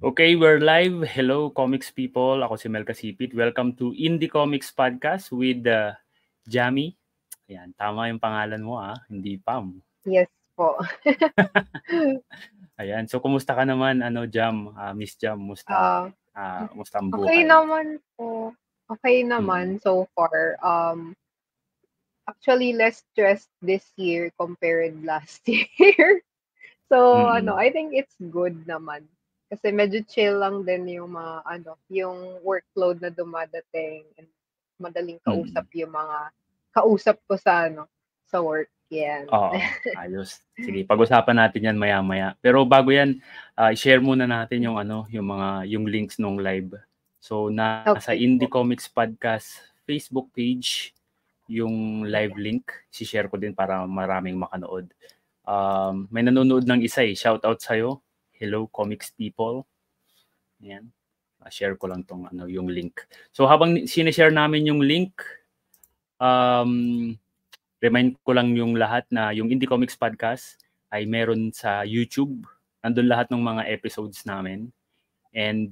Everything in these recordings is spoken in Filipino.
Okay, we're live. Hello, comics people. Ako si Mel Casipit. Welcome to Indie Comics Podcast with Jamie. Ayan, tama yung pangalan mo hindi Pam. Yes po. Ayan, so kumusta ka naman, Jam? Miss Jam, musta ang Okay buhay? naman po. Okay naman so far. Actually less stressed this year compared last year. So I think it's good naman. Kasi medyo chill lang din yung mga yung workload na dumadating and madaling kausap yung mga kausap ko sa work. Yan. Oo, ayos. Sige, pag-usapan natin 'yan maya-maya. Pero bago 'yan, i-share muna natin yung links nung live. So nasa Okay Indie po. Comics Podcast Facebook page yung live link. Si-share ko din para maraming makanood. May nanonood ng isa Shout out sa'yo. Hello comics people. Ayan. Share ko lang yung link. So habang sinishare namin yung link, remind ko lang yung lahat na yung Indie Comics Podcast ay meron sa YouTube. Nandun lahat ng mga episodes namin. And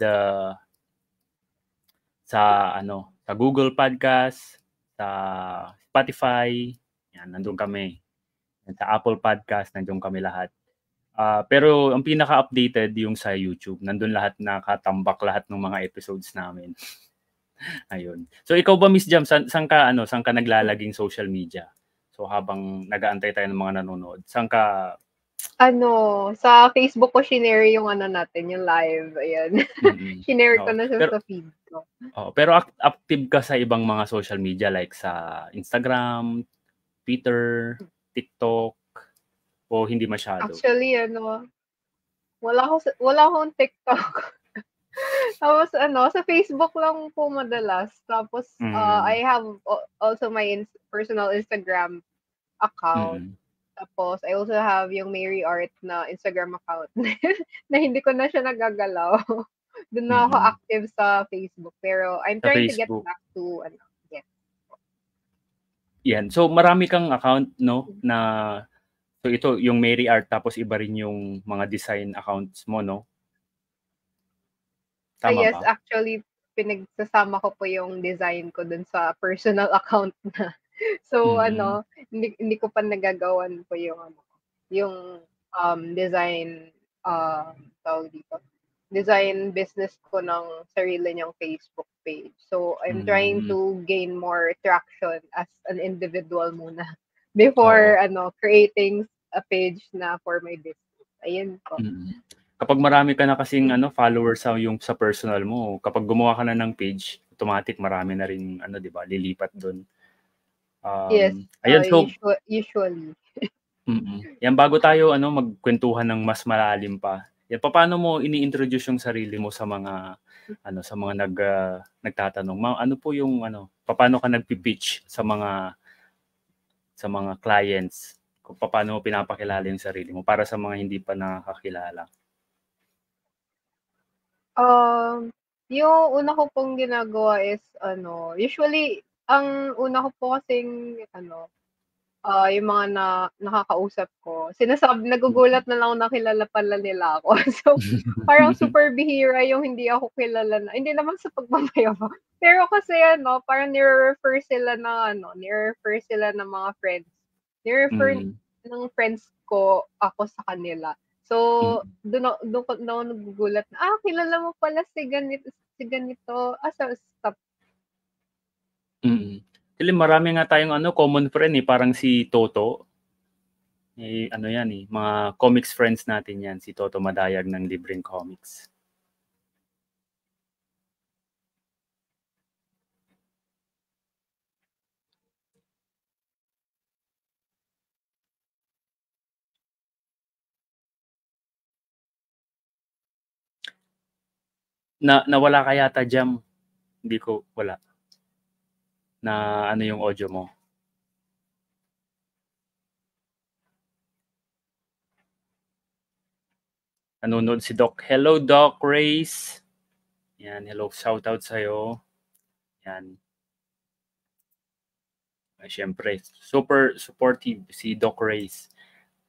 sa Google Podcast, sa Spotify, yan, nandun kami. And sa Apple Podcast, nandun kami lahat. Pero ang pinaka-updated yung sa YouTube. Nandun lahat, nakatambak lahat ng mga episodes namin. Ayun. So ikaw ba, Miss Jam, saan ka naglalaging social media? So habang nag-aantay tayo ng mga nanonood, saan ka? Sa Facebook ko shinare yung natin, yung live. Ayan. Shinare ko na siya sa feed ko. Pero active ka sa ibang mga social media like sa Instagram, Twitter, TikTok, o hindi masyado? Actually, wala akong TikTok. Tapos sa Facebook lang po madalas. Tapos I have also my personal Instagram account. Tapos I also have yung Mary Art na Instagram account na hindi ko na siya nagagalaw. Doon na ako active sa Facebook. Pero I'm trying to get back to yes. Yan. So marami kang account, no? So ito yung Mary Art tapos iba rin yung mga design accounts mo, no? Tama yes, ba? actually pinagsasama ko po yung design ko dun sa personal account na. So hindi ko pa nagagawan po yung design tawag dito. Design business ko ng sarili niyang Facebook page. So I'm trying to gain more traction as an individual muna before creating a page na for my business. Ayun po. Kapag marami ka na kasing followers sa personal mo, kapag gumawa ka na ng page, automatic marami na rin 'di ba, lilipat doon. Yes, Ayun, so usually. Yan, bago tayo magkwentuhan ng mas malalim pa. Yan, paano mo ini-introduce yung sarili mo sa mga nagtatanong? Ano po yung paano ka nagpi-pitch sa mga clients? Kung paano mo pinapakilala yung sarili mo para sa mga hindi pa nakakilala? Yung una ko pong ginagawa is usually ang una ko po kasing yung mga nakakausap ko, nagugulat na lang na kilala pala nila ako. So, parang super bihira yung hindi ako kilala na, hindi naman sa pagmamayabang. Pero kasi parang nire-refer sila ng mga friends. Nire-refer ng friends ko ako sa kanila. So, doon ako nagugulat na, kilala mo pala si ganito. Stop. Actually, marami nga tayong common friend parang si Toto. Yan mga comics friends natin yan, si Toto Madayag ng Libreng Comics. Nawala ka yata, Jam. Hindi ko, wala. Na yung audio mo? Nanonood si Doc. Hello, Doc Race. Yan, hello. Shout out sa'yo. Yan. Siyempre, super supportive si Doc Race.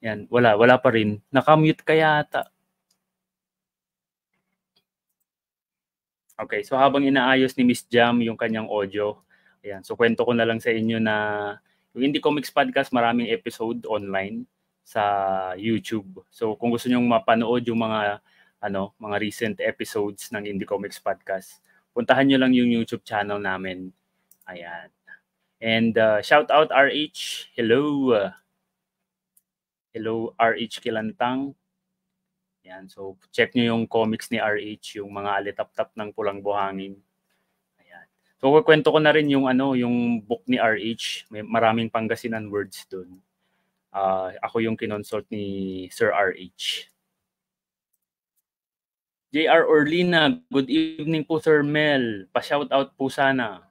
Yan, wala pa rin. Nakamute ka yata. Okay, so habang inaayos ni Miss Jam yung kanyang audio, ayan, so kwento ko na lang sa inyo na yung Indie Comics Podcast, maraming episode online sa YouTube. So kung gusto nyo mapanood yung mga mga recent episodes ng Indie Comics Podcast, puntahan nyo lang yung YouTube channel namin. Ayan. And shout out RH. Hello. Hello RH Kilantang. Yan, so check nyo yung comics ni RH, yung mga alitap-tap ng pulang buhangin. Ayan. So kukwento ko na rin yung yung book ni RH. May maraming Pangasinan words doon. Ako yung kinonsult ni Sir RH. JR Orlina, good evening po Sir Mel. Pa-shoutout po sana.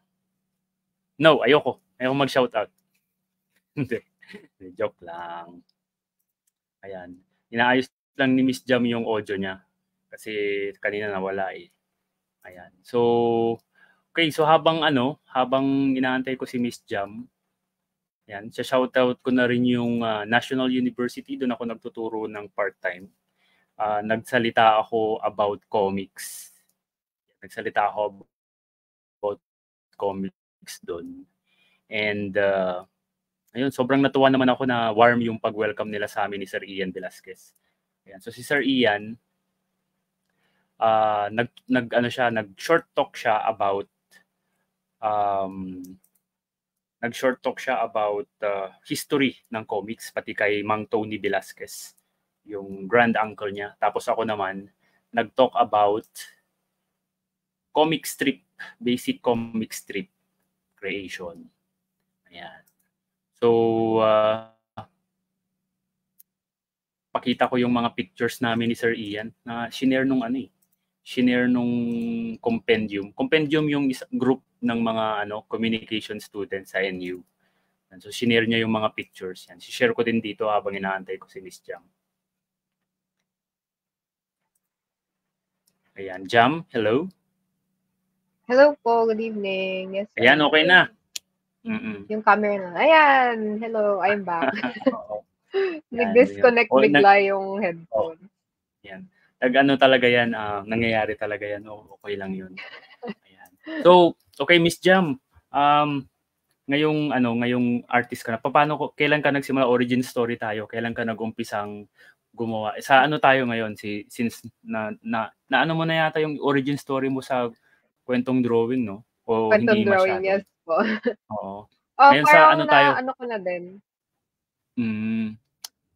No, ayoko mag-shoutout. Hindi. Joke lang. Ayan. Inaayos lang ni Miss Jam yung audio niya. Kasi kanina nawala eh. Ayan. So, okay. So habang inaantay ko si Miss Jam, ayan, shoutout ko na rin yung National University. Doon ako nagtuturo ng part-time. Nagsalita ako about comics. Nagsalita ako about comics doon. And ayun, sobrang natuwa naman ako na warm yung pag-welcome nila sa amin ni Sir Ian Velasquez. Ayan. So si Sir Ian, nag-short talk siya about history ng comics, pati kay Mang Tony Velasquez, yung grand uncle niya. Tapos ako naman, nag-talk about basic comic strip creation. Ayan. So, pakita ko yung mga pictures namin ni Sir Ian na shinare nung compendium. Compendium yung group ng mga communication students sa NU. And so shinare niya yung mga pictures yan. Si-share ko din dito habang inaantay ko si Miss Jam. Ayan, Jam, hello. Hello po, good evening. Yes. Ayan, okay na. Yung camera na. Ayan, hello, I'm back. Nag-disconnect bigla yung headphone. Yan. Talaga yan, nangyayari talaga yan. Okay lang yun. Ayan. So, okay, Miss Jam. Ngayong artist ka na. Kailan ka nagsimula? Origin story tayo. Kailan ka nag-umpisang gumawa? Sa tayo ngayon? Since na mo na yata yung origin story mo sa kwentong drawing, no? O kwentong hindi drawing, masyado? Yes po. Oo. Ngayon sa tayo? Ko na din.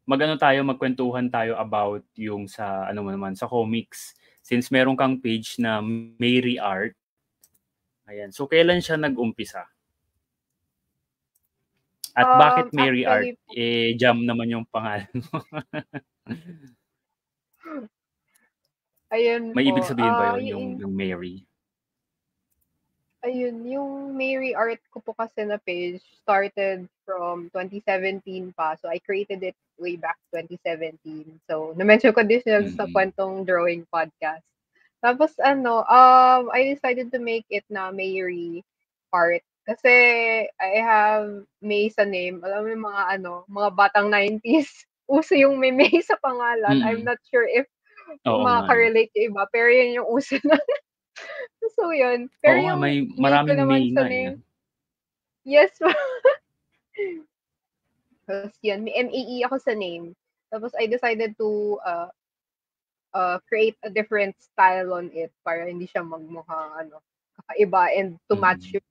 Magkwentuhan tayo about yung sa sa comics. Since meron kang page na Mary Art. Ayan. So kailan siya nag-umpisa? At bakit Mary Art? Jam naman yung pangalan mo. Ayun May po. ibig sabihin ba yun, yung Mary? Ayun, yung Mary Art ko po kasi na page started from 2017 pa. So I created it way back 2017. So na-mention ko din siya sa kwentong drawing podcast. Tapos I decided to make it na Mary Art. Kasi I have May sa name. Alam mo yung mga batang 90s. Uso yung May sa pangalan. I'm not sure if makaka-relate yung iba. Pero yun yung uso na. So yun. Pero Oo, yung may maraming May sa name. Yes. Tapos yun, may MAE ako sa name. Tapos I decided to create a different style on it para hindi siya magmukhang kakaiba and to match yung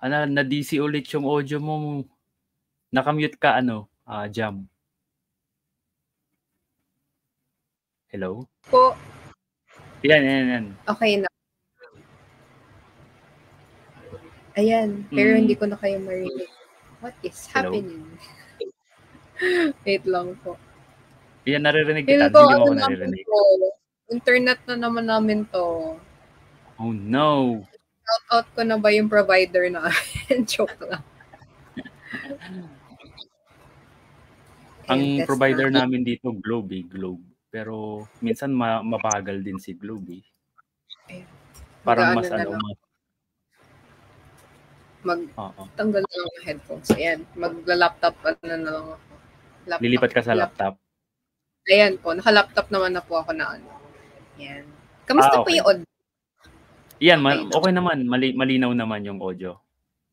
na-DC ulit yung audio mo. Nakamute ka Jam. Hello? Po. Yan. Okay na. Ayan, pero hindi ko na kayo marinig. What is happening? Wait lang po. Yan, naririnig kita. Hindi mo ako naririnig. Internet na naman namin to. Oh no! Shout out ko na ba yung provider na? Joke lang. Ang provider namin dito, Globe. Pero minsan mabagal din si Globe. Parang mas magtanggal na lang ng headphones. Ayan, magla-laptop na lang ako. Laptop. Lilipat ka sa laptop? Ayan po, naka-laptop naman na po ako na ano. Ayan. Kamusta po yung audio? Yan, okay naman. Malinaw naman yung audio.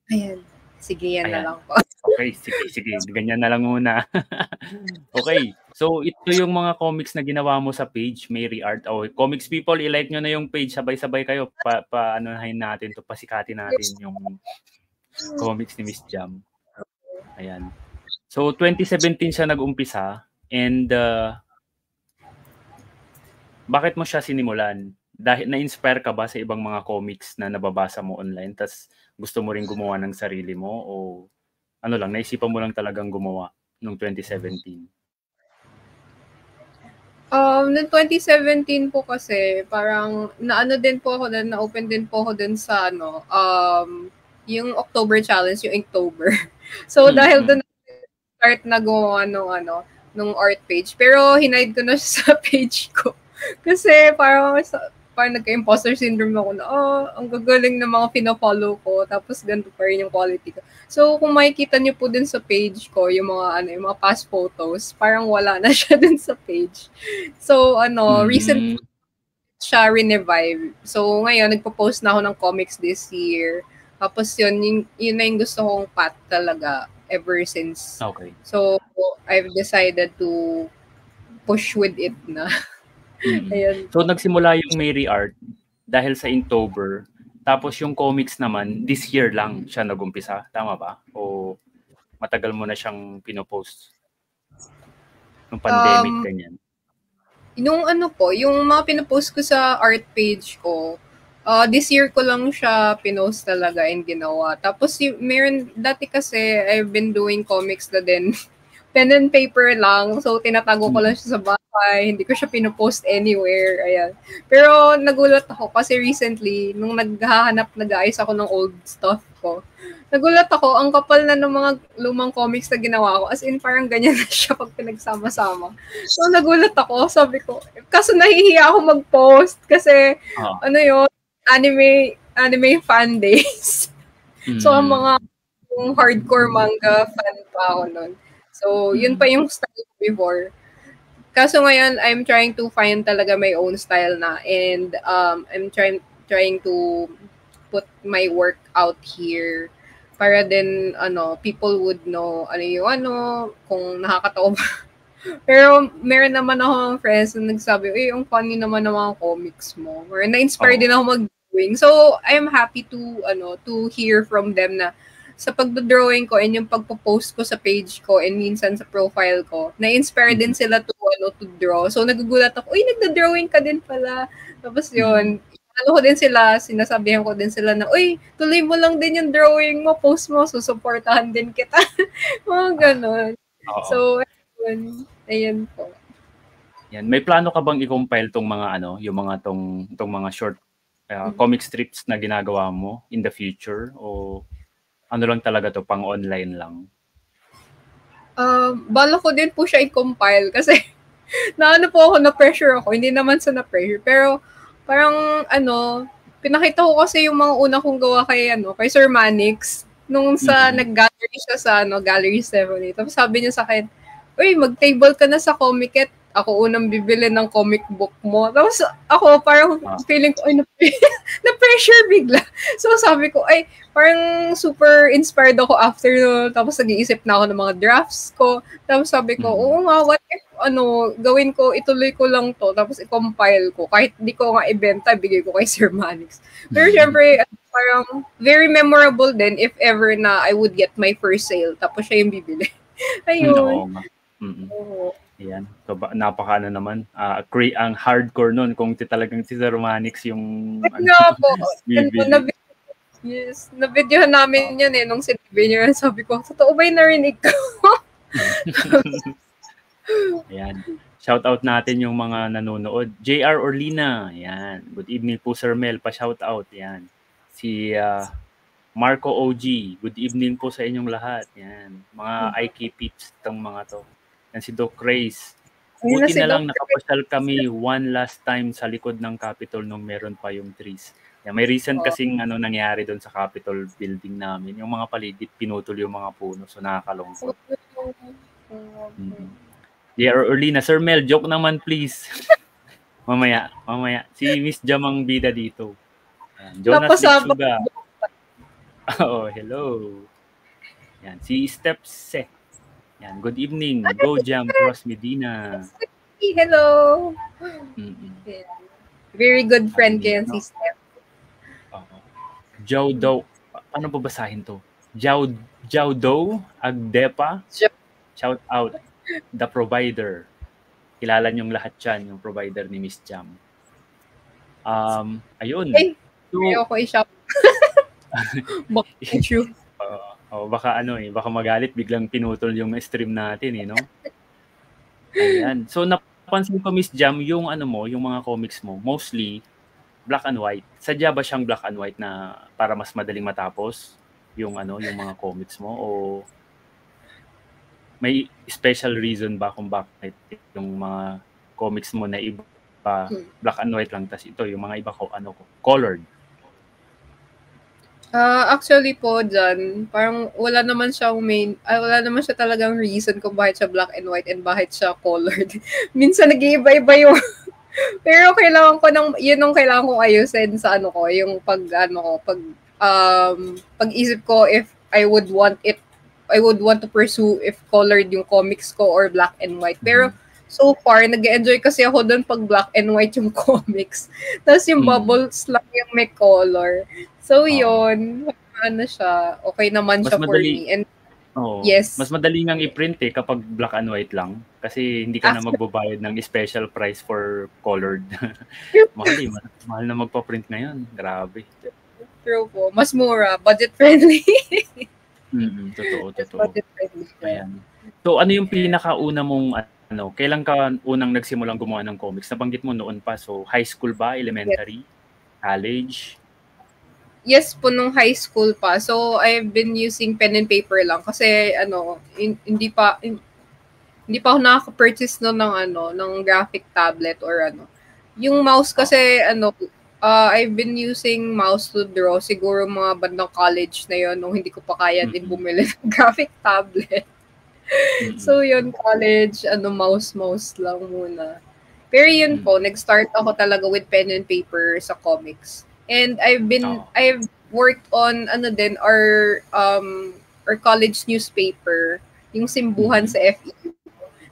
Ayan. Sige, yan na lang po. Okay, sige. Ganyan na lang muna. Okay. So, ito yung mga comics na ginawa mo sa page, Mary Art. Comics people, i-like nyo na yung page. Sabay-sabay kayo. Anuhin natin to, pasikatin natin yung comics ni Miss Jam. Ayan. So, 2017 siya nag-umpisa. And, bakit mo siya sinimulan? Dahil na-inspire ka ba sa ibang mga comics na nababasa mo online? Tas gusto mo rin gumawa ng sarili mo? O ano lang, naisipan mo lang talagang gumawa noong 2017? Noong 2017 po kasi, parang naano din po ako doon, na-open din po ako doon sa yung October Challenge, yung Inktober. So, dahil doon start na gumawa nung art page. Pero hinide ko na siya sa page ko. Kasi parang nagka-imposter syndrome ako na, ang gagaling ng mga pina-follow ko, tapos ganito pa rin yung quality ko. So, kung makikita niyo po din sa page ko, yung mga past photos, parang wala na siya din sa page. So, recently siya revive. So, ngayon, nagpo-post na ako ng comics this year. Tapos yun na yung gusto kong path talaga ever since. Okay. So, I've decided to push with it na. Ayun. So, nagsimula yung Mary Art dahil sa Inktober. Tapos yung comics naman, this year lang siya nag-umpisa. Tama ba? O matagal mo na siyang pinopost? Nung pandemic, ganyan. Yung yung mga pinopost ko sa art page ko, this year ko lang siya pinost talaga and ginawa. Tapos meron, dati kasi I've been doing comics na din. Pen and paper lang. So, tinatago ko lang siya sa bahay. Hindi ko siya pinopost anywhere. Ayan. Pero nagulat ako kasi recently, nung nag-aayos ako ng old stuff ko, nagulat ako, ang kapal na ng mga lumang comics na ginawa ko. As in, parang ganyan na siya pag pinagsama-sama. So, nagulat ako. Sabi ko, kaso nahihiya ako mag-post kasi, anime fan days. So, ang mga yung hardcore manga fan pa ako nun. So, yun pa yung style ko before. Kaso ngayon, I'm trying to find talaga my own style na. And I'm trying to put my work out here para din, people would know, kung nakakatawa ba. Pero meron naman akong friends na nagsabi, ang funny naman ng mga comics mo. Or na-inspire din ako mag-drawing. So, I'm happy to hear from them na sa pagdodrawing ko and yung pagpo-post ko sa page ko and minsan sa profile ko, na-inspire din sila to draw. So, nagugulat ako, nagda-drawing ka din pala. Tapos yun, ko din sila, sinasabihan ko din sila na, tuloy mo lang din yung drawing mo, post mo, susuportahan din kita. Mga ganun. So, ayun po. Yan. May plano ka bang i-compile tong mga yung mga tong mga short comic strips na ginagawa mo in the future, o ano lang talaga to, pang online lang? Bala ko din po siya i-compile kasi po ako, na-pressure ako. Hindi naman sa na-pressure. Pero parang pinakita ko kasi yung mga una kong gawa kay Sir Manix nung sa nag-gallery siya sa Gallery 7. Tapos sabi niya sa akin, mag-table ka na sa Comiket. Ako unang bibili ng comic book mo. Tapos ako parang feeling ko, na-pressure bigla. So sabi ko, parang super inspired ako after no. Tapos nag-iisip na ako ng mga drafts ko. Tapos sabi ko, oo nga, what if, gawin ko, ituloy ko lang to. Tapos i-compile ko. Kahit di ko nga ibenta, bigay ko kay Sir Manix. Pero syempre, parang very memorable din if ever na I would get my first sale. Tapos siya yung bibili. Ayun. Oo. Ayan. So, napaka naman. Ang hardcore nun kung talagang si Sir Manix yung bibili. Yes. Na-videohan namin yan nung sinabi niyo. Sabi ko, totoo ba yung narinig ko? Ayan. Shout out natin yung mga nanonood. JR Orlina. Ayan. Good evening po, Sir Mel. Pa-shout out. Ayan. Si Marco OG. Good evening po sa inyong lahat. Ayan. Mga IK peeps itong mga to. Yan si Doc Reyes. Buti na lang nakapasyal kami one last time sa likod ng Capitol nung meron pa yung trees. Yeah, may recent kasing nangyari doon sa Capitol building namin. Yung mga paligid, pinutol yung mga puno. So, nakakalungkot. Yeah, early na. Sir Mel, joke naman please. mamaya. Si Miss Jam ang bida dito. Ayan. Jonas Litsuga. Oh, hello. Yan, si Steps. Yan, good evening. Go Jam Cross Medina. Hello. Very good friend kayo si Step. Joe Doe. Paano babasahin to? Joe Doe Agdepa. Shout out. The provider. Kilala niyong lahat yan, yung provider ni Miss Jam. Ayun. Hey, ayoko i-shop. Baka magalit, biglang pinutol yung stream natin, no? Ayan. So, napansin ko, Miss Jam, yung yung mga comics mo, mostly black and white. Sadya ba siyang black and white na para mas madaling matapos yung mga comics mo, o may special reason ba kung bakit yung mga comics mo na iba black and white lang, tas ito yung mga iba colored? Actually po dyan, parang wala naman siya talagang reason kung bakit siya black and white and bakit siya colored. Minsan nag-iiba-iba yung pero kailangan kong ayusin sa yung pag-isip ko if I would want to pursue if colored yung comics ko or black and white. Pero so far, nag-enjoy kasi ako doon pag black and white yung comics. Tapos yung bubbles lang yung may color. So yun, siya. Okay naman siya for me. And yes. Mas madali ngang i-print kapag black and white lang. Kasi hindi ka na magbabayad ng special price for colored. Mahal na magpa-print ngayon. Grabe. True po. Mas mura. Budget friendly. Totoo. Budget friendly. Ayan. So ano yung pinakauna mong kailan ka unang nagsimulang gumawa ng comics? Nabanggit mo noon pa. So high school ba? Elementary? College? Yes po, nung high school pa. So I've been using pen and paper lang kasi hindi pa ako nakaka-purchase ng graphic tablet or Yung mouse kasi I've been using mouse to draw siguro mga bandang college na yon nung hindi ko pa kaya din bumili ng graphic tablet. So yun, college, mouse lang muna. Pero yun po, nag-start ako talaga with pen and paper sa comics. And I've worked on our college newspaper, yung Simbuhan sa FEU.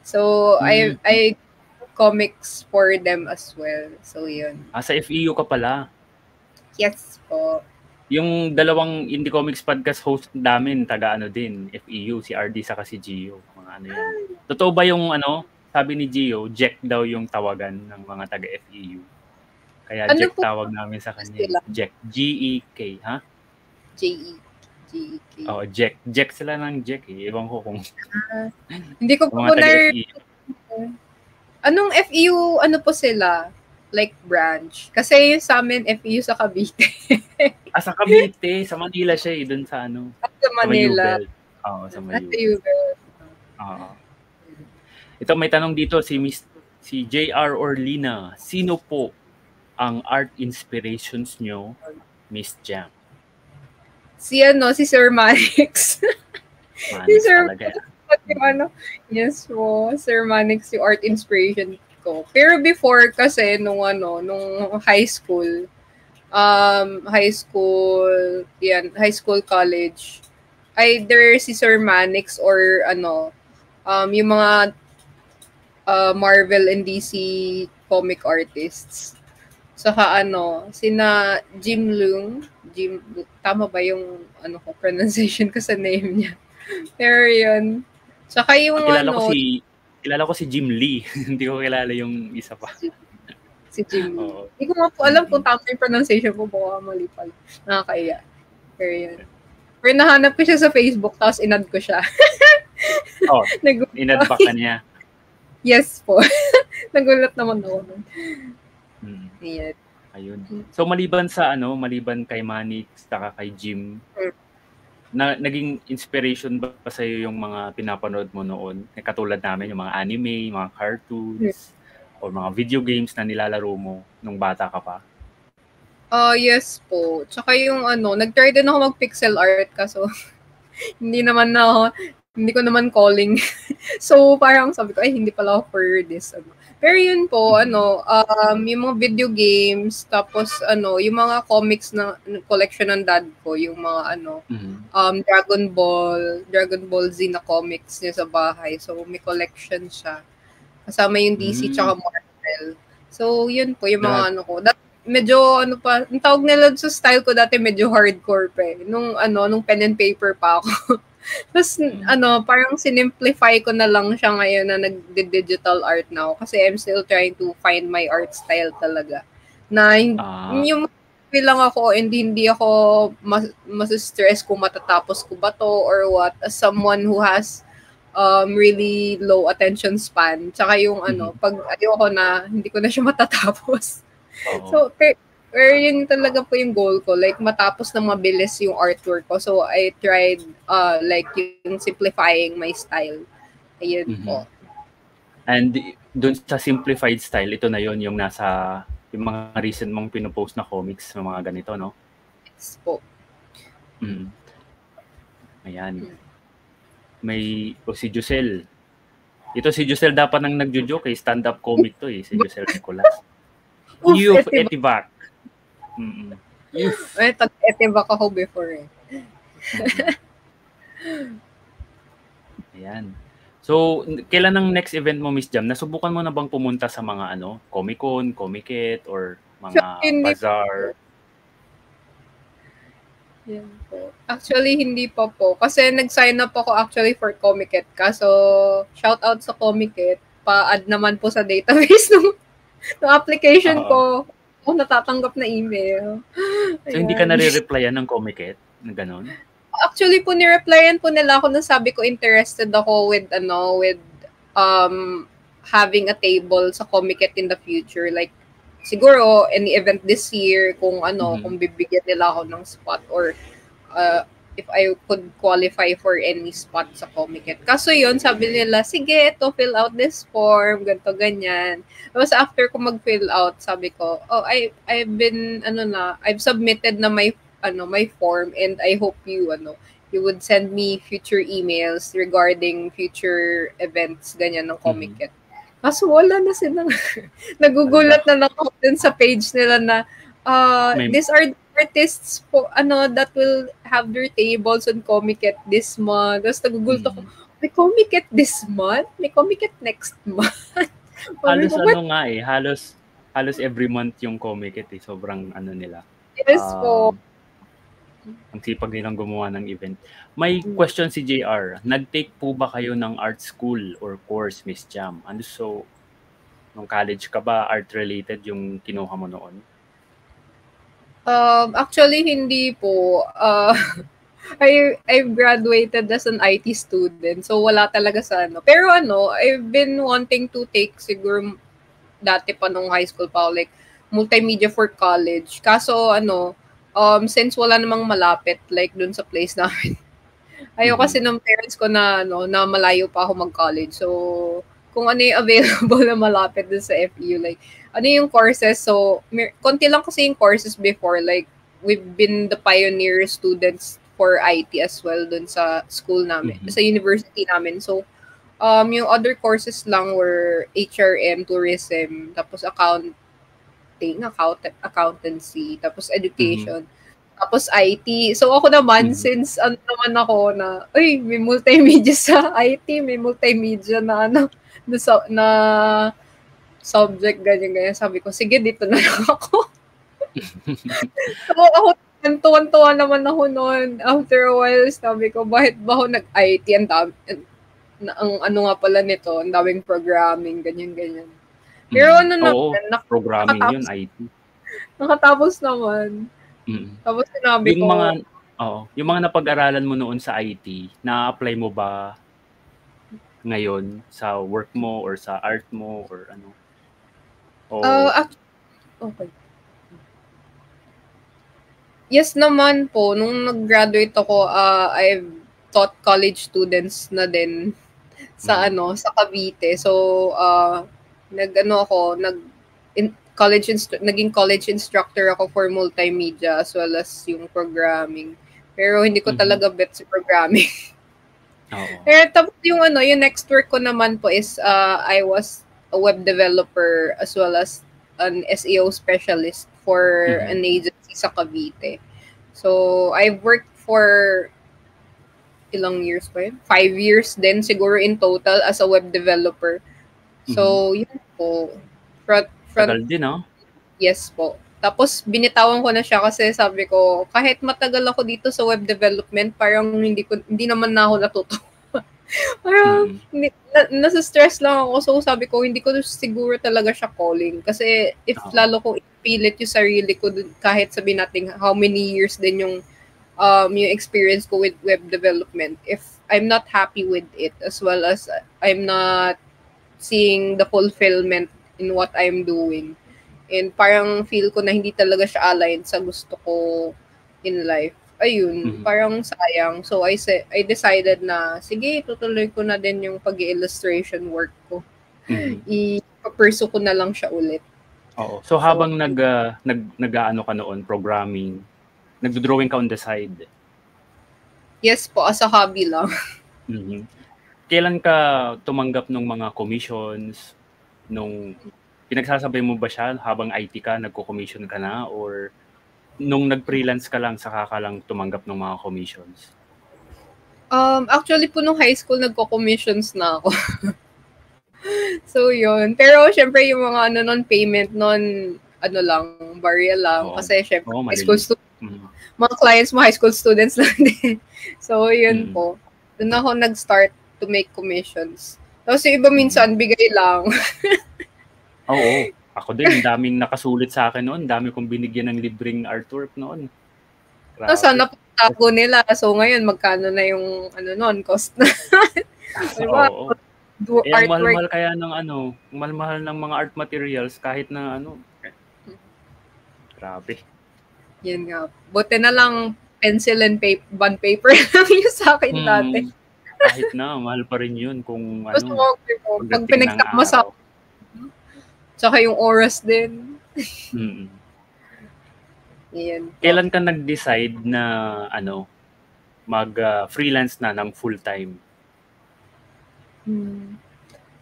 So I comics for them as well. So yun. Sa FEU ka pala? Yes po. Yung dalawang Indie Comics Podcast host namin, taga din, FEU, si RD saka si Gio. Mga yan. Totoo ba yung sabi ni Gio, Jack daw yung tawagan ng mga taga FEU. Kaya Jack tawag namin sa kanya. Jack. G-E-K, ha? G-E-K. Oh, Jack. Jack sila ng Jack eh. Ewan ko kung... Hindi ko po Anong FEU, po sila? Like branch. Kasi sa amin, FEU sa Cavite. Sa Cavite. Sa Manila siya eh. Doon sa Sa Manila. Sa Mayubel. Ito, may tanong dito si JR Orlina. Sino po ang art inspirations nyo, Miss Jam? Si Sir Manix. Manix talaga. Yes po. Sir Manix yung art inspiration ko. Pero before kasi nung high school, college, either si Sir Manix or yung mga Marvel and DC comic artists. Saka sina Jim Lung, tama ba yung pronunciation ko sa name niya? Pero yun. Saka yung kilala ko si Jim Lee. Hindi ko kilala yung isa pa. Si Jim Lee. Hindi ko nga po alam kung tama yung pronunciation ko. Baka mali pala. Nakakaya. Pero yun. Pero nahanap ko siya sa Facebook, tapos inad ko siya. Inad ba ka niya? Yes po. Nagulat naman ako nun. Yeah. Ayun. So maliban kay Manix, saka kay Jim, naging inspiration ba sa iyo yung mga pinapanood mo noon? Katulad namin yung mga anime, mga cartoons, o mga video games na nilalaro mo nung bata ka pa? Yes po. Tsaka yung nag-try din ako mag-pixel art kaso hindi ko naman calling. So, parang sabi ko, ay, hindi pala ako for this. Pero yun po, yung mga video games, tapos yung mga comics na collection ng dad ko, yung mga Dragon Ball Z na comics niya sa bahay. So, may collection siya. Kasama yung DC tsaka Marvel. So, yun po, yung mga medyo ang tawag nila sa style ko dati medyo hardcore pa eh. Nung pen and paper pa ako. Tapos, parang sinimplify ko na lang siya ngayon na nag-digital art na ako. Kasi I'm still trying to find my art style talaga. Na yung lang ako and hindi ako mas-stress kung matatapos ko ba to or what. As someone who has really low attention span. Tsaka yung pag ayoko na, hindi ko na siya matatapos. So, pero yun talaga po yung goal ko. Like, matapos na mabilis yung artwork ko. So, I tried, like, yung simplifying my style. Ayun po. And dun sa simplified style, ito na yon yung nasa, yung mga recent mong pinopost na comics, mga ganito, no? Yes po. Ayan. May, si Jusel. Ito si Jusel dapat nang nagjo-joke eh. Stand-up comic to eh. Si Jusel Nicolas. Youth Etivac. Ay, tag-Etivac ako before eh. Ayan. So, kailan ang next event mo, Miss Jam? Nasubukan mo na bang pumunta sa mga Comic-Con, Comic-It, or mga bazaar? Yan po. Actually, hindi pa po. Kasi nag-sign up ako actually for Comic-It. Kaso, shout out sa Comic-It. Pa-add naman po sa database ng application ko. Natatanggap na email. So, hindi ka nare-replyan ng Comic-It? Na ganun? Actually po, ni-replyan po nila ako na sabi ko interested ako with having a table sa Comic-It in the future. Like, siguro, any event this year, kung kung bibigyan nila ako ng spot or if I could qualify for any spot sa Comic-It. Kaso yun, sabi nila, sige, ito, fill out this form, ganito, ganyan. Tapos after ko mag-fill out, sabi ko, I've submitted na my form and I hope you would send me future emails regarding future events, ganyan, ng Comic-It. Kaso wala na silang, nagugulat na ako dun sa page nila na, these are artists po, that will have their tables on Comic-It this month. Tapos nagugulat ako, may Comic-It this month? May Comic-It next month? Halos every month yung Comic-It eh. Sobrang nila. Yes po. Ang sipag nilang gumawa ng event. May question si JR. Nag-take po ba kayo ng art school or course, Miss Jam? So, nung college ka ba, art-related yung kinuha mo noon? Actually, hindi po. I graduated as an IT student. So, wala talaga sa Pero I've been wanting to take siguro dati pa nung high school pa, like, multimedia for college. Kaso, since wala namang malapit, like, dun sa place namin. Ayaw kasi ng parents ko na, na malayo pa ako mag-college. So, kung ano yung available na malapit dun sa FEU, like, yung courses. So, konti lang kasi yung courses before. Like, we've been the pioneer students for IT as well dun sa school namin, sa university namin. So, yung other courses lang were HRM, tourism, tapos accountancy, tapos education, tapos IT. So, ako naman, since naman ako na, may multimedia sa IT, may multimedia na na subject, ganyan. Sabi ko, sige, dito na lang ako. So, ako, tuwan-tuwa naman ako noon. After a while, sabi ko, bakit ba ako nag-IT? Ang nga pala nito, ang daming programming, ganyan. Pero programming yun, IT. Nakatapos naman. Tapos sinabi ko, yung mga napag-aralan mo noon sa IT, na-apply mo ba ngayon sa work mo or sa art mo or ano? Okay. Yes naman po. Nung nag-graduate ako, I've taught college students na din sa sa Cavite. So, naging college instructor ako for multimedia as well as yung programming. Pero hindi ko talaga bet sa programming. Pero tapos yung next work ko naman po is I was a web developer as well as an SEO specialist for an agency sa Cavite. So I've worked for ilang years pa yun? 5 years din siguro in total as a web developer. So yun po. Tagal din, no? Yes po. Tapos binitawan ko na siya kasi sabi ko, kahit matagal ako dito sa web development, parang hindi naman na ako natuto. Parang nasa stress lang ako. So sabi ko, hindi ko siguro talaga siya calling. Kasi if lalo kong ipilit yung sarili ko, kahit sabihin natin how many years din yung experience ko with web development, if I'm not happy with it, as well as I'm not seeing the fulfillment in what I'm doing, and parang feel ko na hindi talaga siya aligned sa gusto ko in life, ayun, parang sayang. So I decided na, sige, tutuloy ko na din yung pag-illustration work ko. I-pursue ko na lang siya ulit. Oo. So habang nag-ano ka noon, programming, nagdo-drawing ka on the side? Yes po, as a hobby lang. Kailan ka tumanggap ng mga commissions? Nung pinagsasabay mo ba siya habang IT ka, nagko-commission ka na? Or nung nag-freelance ka lang, saka ka lang tumanggap ng mga commissions? Actually po nung high school, nagko-commissions na ako. So yun. Pero syempre yung mga non-payment, lang, barrier lang. Kasi syempre, high school mga clients mo, high school students lang din. So yun po. Doon ako nag-start to make commissions. Tapos yung iba minsan, bigay lang. Oo. Ako din, ang daming nakasulit sa akin noon. Dami kong binigyan ng libreng artwork noon. Sana pagtago nila. So ngayon, magkano na yung cost na. Diba? Oo. Mahal-mahal kaya ng mahal-mahal ng mga art materials kahit na Grabe. Yan nga. Buti na lang pencil and bond paper lang yung sa akin dati. Kahit na, mahal pa rin yun kung pag pinagtama sa tsaka yung oras din. Yan. Kailan ka nag-decide na mag-freelance na ng full-time?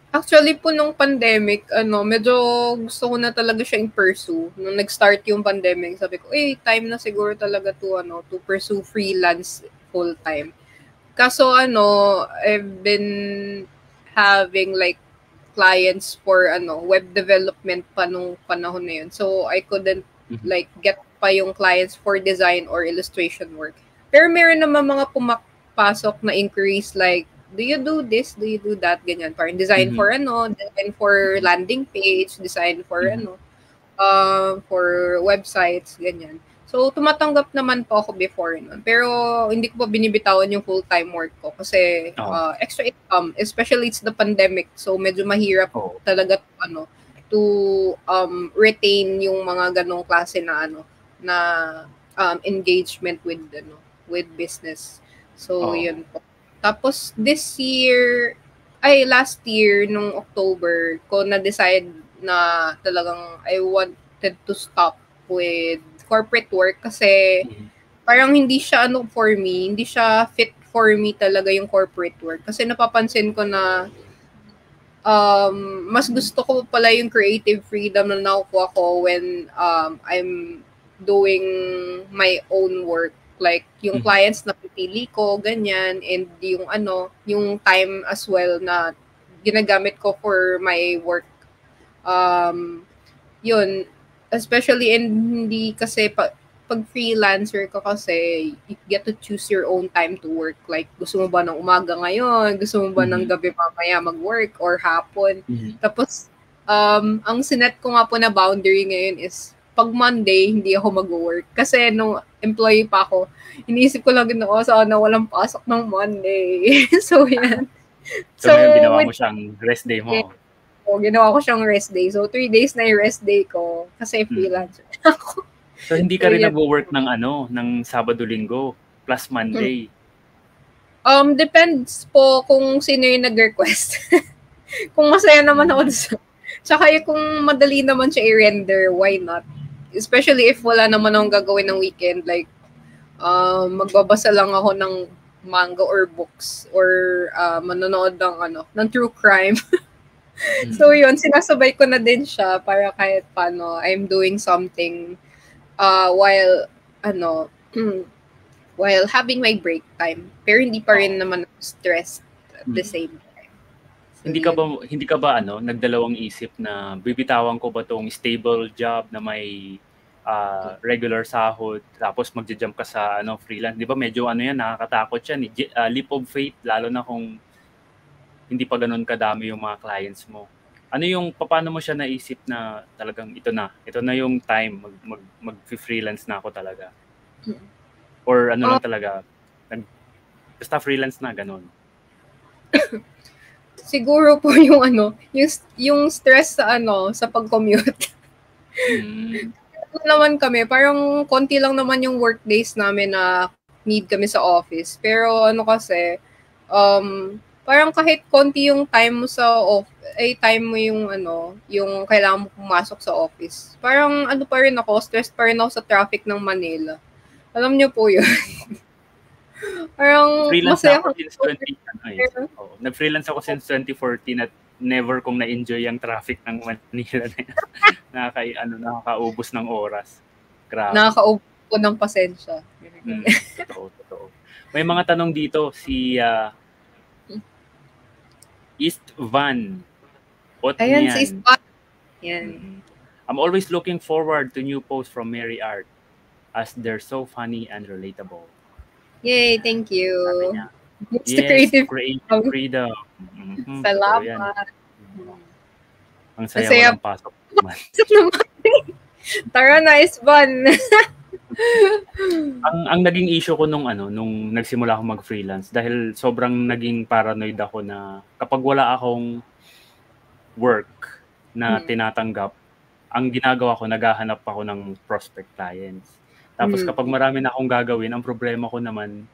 Actually po nung pandemic, medyo gusto ko na talaga siya pursue. Nung nag-start yung pandemic, sabi ko, time na siguro talaga to pursue freelance full-time. Kaso I've been having like clients for web development pa nung panahon na yun. So I couldn't like get pa yung clients for design or illustration work. Pero meron naman mga pumapasok na inquiries like, do you do this? Do you do that? Ganyan. Parang design for design for landing page, design for for websites, ganyan. So, tumatanggap naman po ako before nun. Pero, hindi ko pa binibitawan yung full-time work ko kasi extra income, especially it's the pandemic. So, medyo mahirap talaga to retain yung mga ganong klase na engagement with business. So, yun po. Tapos, last year, nung October, ko na-decide na talagang I wanted to stop with corporate work kasi parang hindi siya for me, hindi siya fit for me talaga yung corporate work. Kasi napapansin ko na mas gusto ko pala yung creative freedom na nakukuha ko when I'm doing my own work. Like, yung clients na pipili ko, ganyan, and yung time as well na ginagamit ko for my work. Yun, especially, and hindi kasi, pag freelancer ka kasi, you get to choose your own time to work. Like, gusto mo ba ng umaga ngayon? Gusto mo ba ng gabi mamaya mag-work or hapon? Tapos, ang sinet ko nga po na boundary ngayon is, pag Monday, hindi ako mag-work. Kasi nung employee pa ako, iniisip ko lang sana walang pasok ng Monday. So, yan. So ginawa mo siyang rest day mo? Ginawa ko siyang rest day. So, 3 days na yung rest day ko kasi freelancer ako. So, hindi ka rin nag-work ng Sabado-Linggo plus Monday? Depends po kung sino yung nag-request. Kung masaya naman ako Tsaka kung madali naman siya i-render, why not? Especially if wala naman akong gagawin ng weekend, like magbabasa lang ako ng manga or books or manonood ng true crime. So yun, sinasabay ko na din siya para kahit paano I'm doing something while while having my break time. Pero hindi pa rin naman stressed at the same time. So, hindi ka ba nagdalawang isip na bibitawan ko ba tong stable job na may regular sahod tapos magja-jump ka sa freelance? 'Di ba medyo yan, nakakatakot yan, leap of faith, lalo na kung hindi pa ganoon kadami yung mga clients mo. Paano mo siya naisip na talagang ito na yung time, mag-freelance na ako talaga? Or lang talaga, basta freelance na, gano'n? Siguro po yung stress sa pag-commute. Naman kami, parang konti lang naman yung work days namin na need kami sa office. Pero kasi, parang kahit konti yung time mo time mo yung kailangan mo pumasok sa office. Parang pa rin ako, stressed pa rin ako sa traffic ng Manila. Alam niyo po yun. Parang freelance ako since 2014. Nag-freelance ako since 2014 at never kong na-enjoy yung traffic ng Manila na nakakaubos ng oras. Grabe. Nakakaubos ko ng pasensya. Totoo. May mga tanong dito si East Van. Ayan, si East Van. Yan. I'm always looking forward to new posts from Mary Art as they're so funny and relatable. Yay, thank you. It's the creative freedom. Salamat. Ang saya walang pasok naman. Tara na, East Van. ang naging issue ko nung nagsimula ako mag-freelance dahil sobrang naging paranoid ako na kapag wala akong work na tinatanggap, ang ginagawa ko, naghahanap ako ng prospect clients. Tapos kapag marami na akong gagawin, ang problema ko naman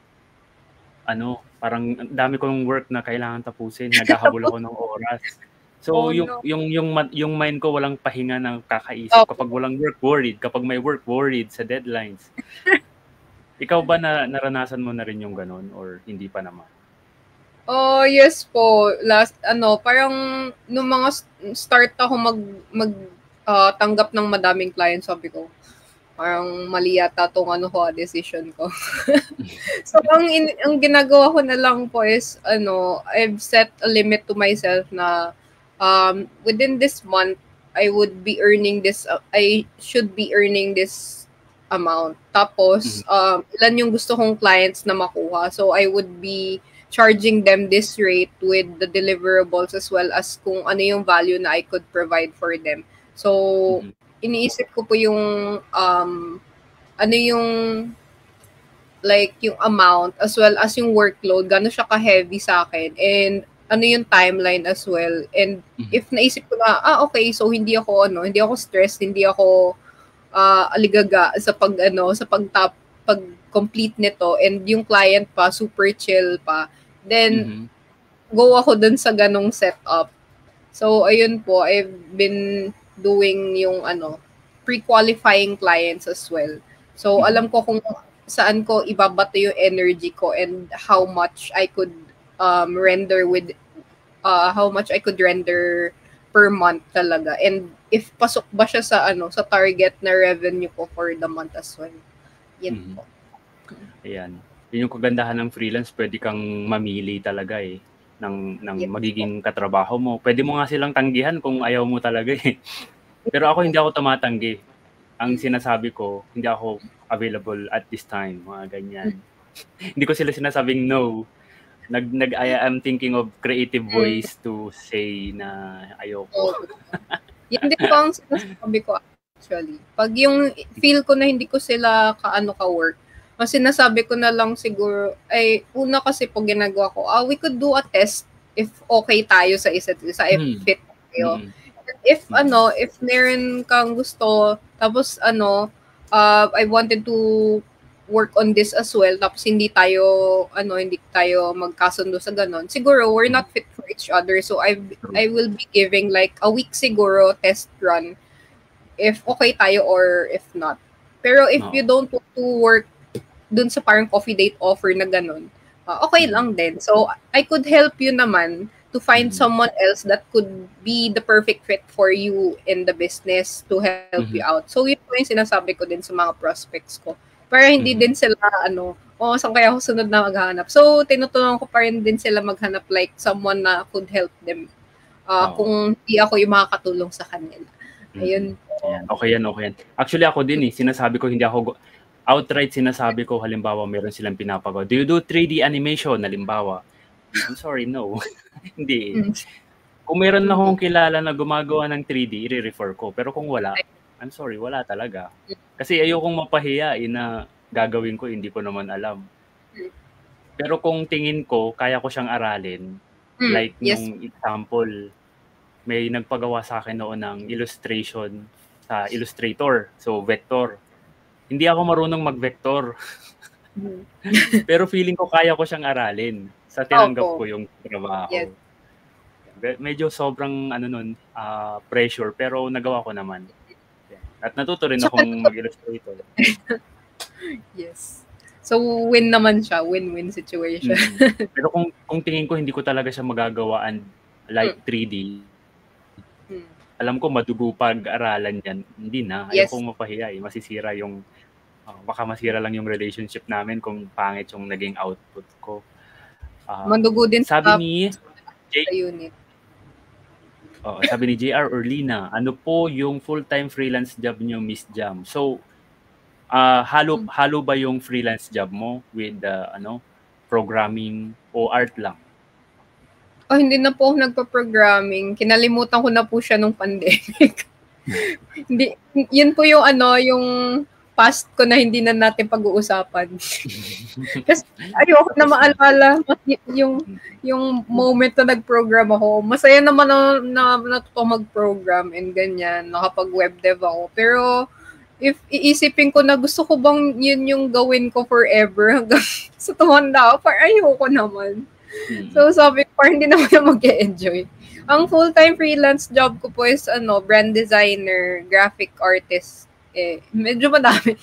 parang dami kong work na kailangan tapusin, naghahabol ako ng oras. So yung mind ko walang pahinga ng kakaisip. Kapag walang work, worried. Kapag may work, worried sa deadlines. Ikaw ba naranasan mo na rin yung ganun or hindi pa naman? Oh, yes po. Parang nung mga start ako tanggap ng madaming clients, sabi ko, parang mali yata tong decision ko. So ang ginagawa ko na lang po is I've set a limit to myself na within this month I should be earning this amount. Tapos ilan yung gusto kong clients na makuha. So I would be charging them this rate with the deliverables as well as kung ano yung value na I could provide for them. So iniisip ko po yung yung yung amount as well as yung workload, gaano siya ka-heavy sa akin, and yung timeline as well. And if naisip ko na okay, so hindi ako stressed, hindi ako aligaga sa pag-complete nito, and yung client pa super chill pa, then go ako dun sa ganong setup. So ayun po, I've been doing yung pre-qualifying clients as well. So alam ko kung saan ko ibabato yung energy ko and how much I could render per month talaga, and if pasok ba siya sa sa target na revenue ko for the month as well. Yan po. Ayan. Yun yung kagandahan ng freelance, pwede kang mamili talaga ng magiging katrabaho mo. Pwede mo nga silang tanggihan kung ayaw mo talaga Pero ako hindi ako tumatanggi. Ang sinasabi ko, hindi ako available at this time, mga ganyan. Hindi ko sila sinasabing no. I am thinking of creative ways to say na ayoko. Yan din po ang sinasabi ko actually. Pag yung feel ko na hindi ko sila ka-work, ang sinasabi ko na lang siguro, ay una kasi po ginagawa ko, we could do a test if okay tayo sa isa't isa, if fit tayo. If if meron kang gusto, tapos I wanted to work on this as well, tapos hindi tayo magkasundo sa ganon, siguro we're not fit for each other. So I will be giving like a week siguro test run if okay tayo or if not. Pero if you don't want to work dun sa parang coffee date offer na ganon, okay lang din. So I could help you naman to find someone else that could be the perfect fit for you in the business to help you out. So yun po yung sinasabi ko din sa mga prospects ko. Para hindi din sila, saan kaya ako sunod na maghanap. So, tinutulungan ko pa rin din sila maghanap like someone na could help them kung hindi ako yung makakatulong sa kanila. Ayun. Okay yan. Actually, ako din sinasabi ko, hindi ako, outright sinasabi ko, halimbawa, meron silang pinapagawa. Do you do 3D animation, halimbawa? I'm sorry, no. Hindi. Kung meron na akong kilala na gumagawa ng 3D, i-refer ko. Pero kung wala, I'm sorry, wala talaga. Kasi ayokong mapahiya na gagawin ko, hindi ko naman alam. Pero kung tingin ko, kaya ko siyang aralin, like nung example, may nagpagawa sa akin noon ng illustration sa Illustrator, so vector. Hindi ako marunong mag-vector. Pero feeling ko kaya ko siyang aralin sa tinanggap ko yung trabaho. Yes. Medyo sobrang pressure, pero nagawa ko naman. At natuto rin akong mag-illustrator. Yes. So, win naman siya. Win-win situation. Pero kung tingin ko, hindi ko talaga siya magagawaan like 3D. Alam ko, madugo pag-aralan yan. Hindi na. Ayaw kong mapahiya. Masisira yung, baka masira lang yung relationship namin kung pangit yung naging output ko. Madugo din sabi ni unit. Sabi ni JR or Lina, ano po yung full-time freelance job nyo, Miss Jam? So, halo ba yung freelance job mo with programming o art lang? Hindi na po ako nagpa-programming. Kinalimutan ko na po siya nung pandemic. Hindi, yun po yung yung past ko na hindi na natin pag-uusapan. Kasi ayoko na maalala yung moment na nag-program ako. Masaya naman na natuto mag-program and ganyan. Nakapag-web dev ako. Pero if iisipin ko na gusto ko bang yun yung gawin ko forever hanggang sa tumanda ako, parang ayoko naman. So sabi ko, parang hindi naman na mag-enjoy. Ang full-time freelance job ko po is brand designer, graphic artist. Medyo madami.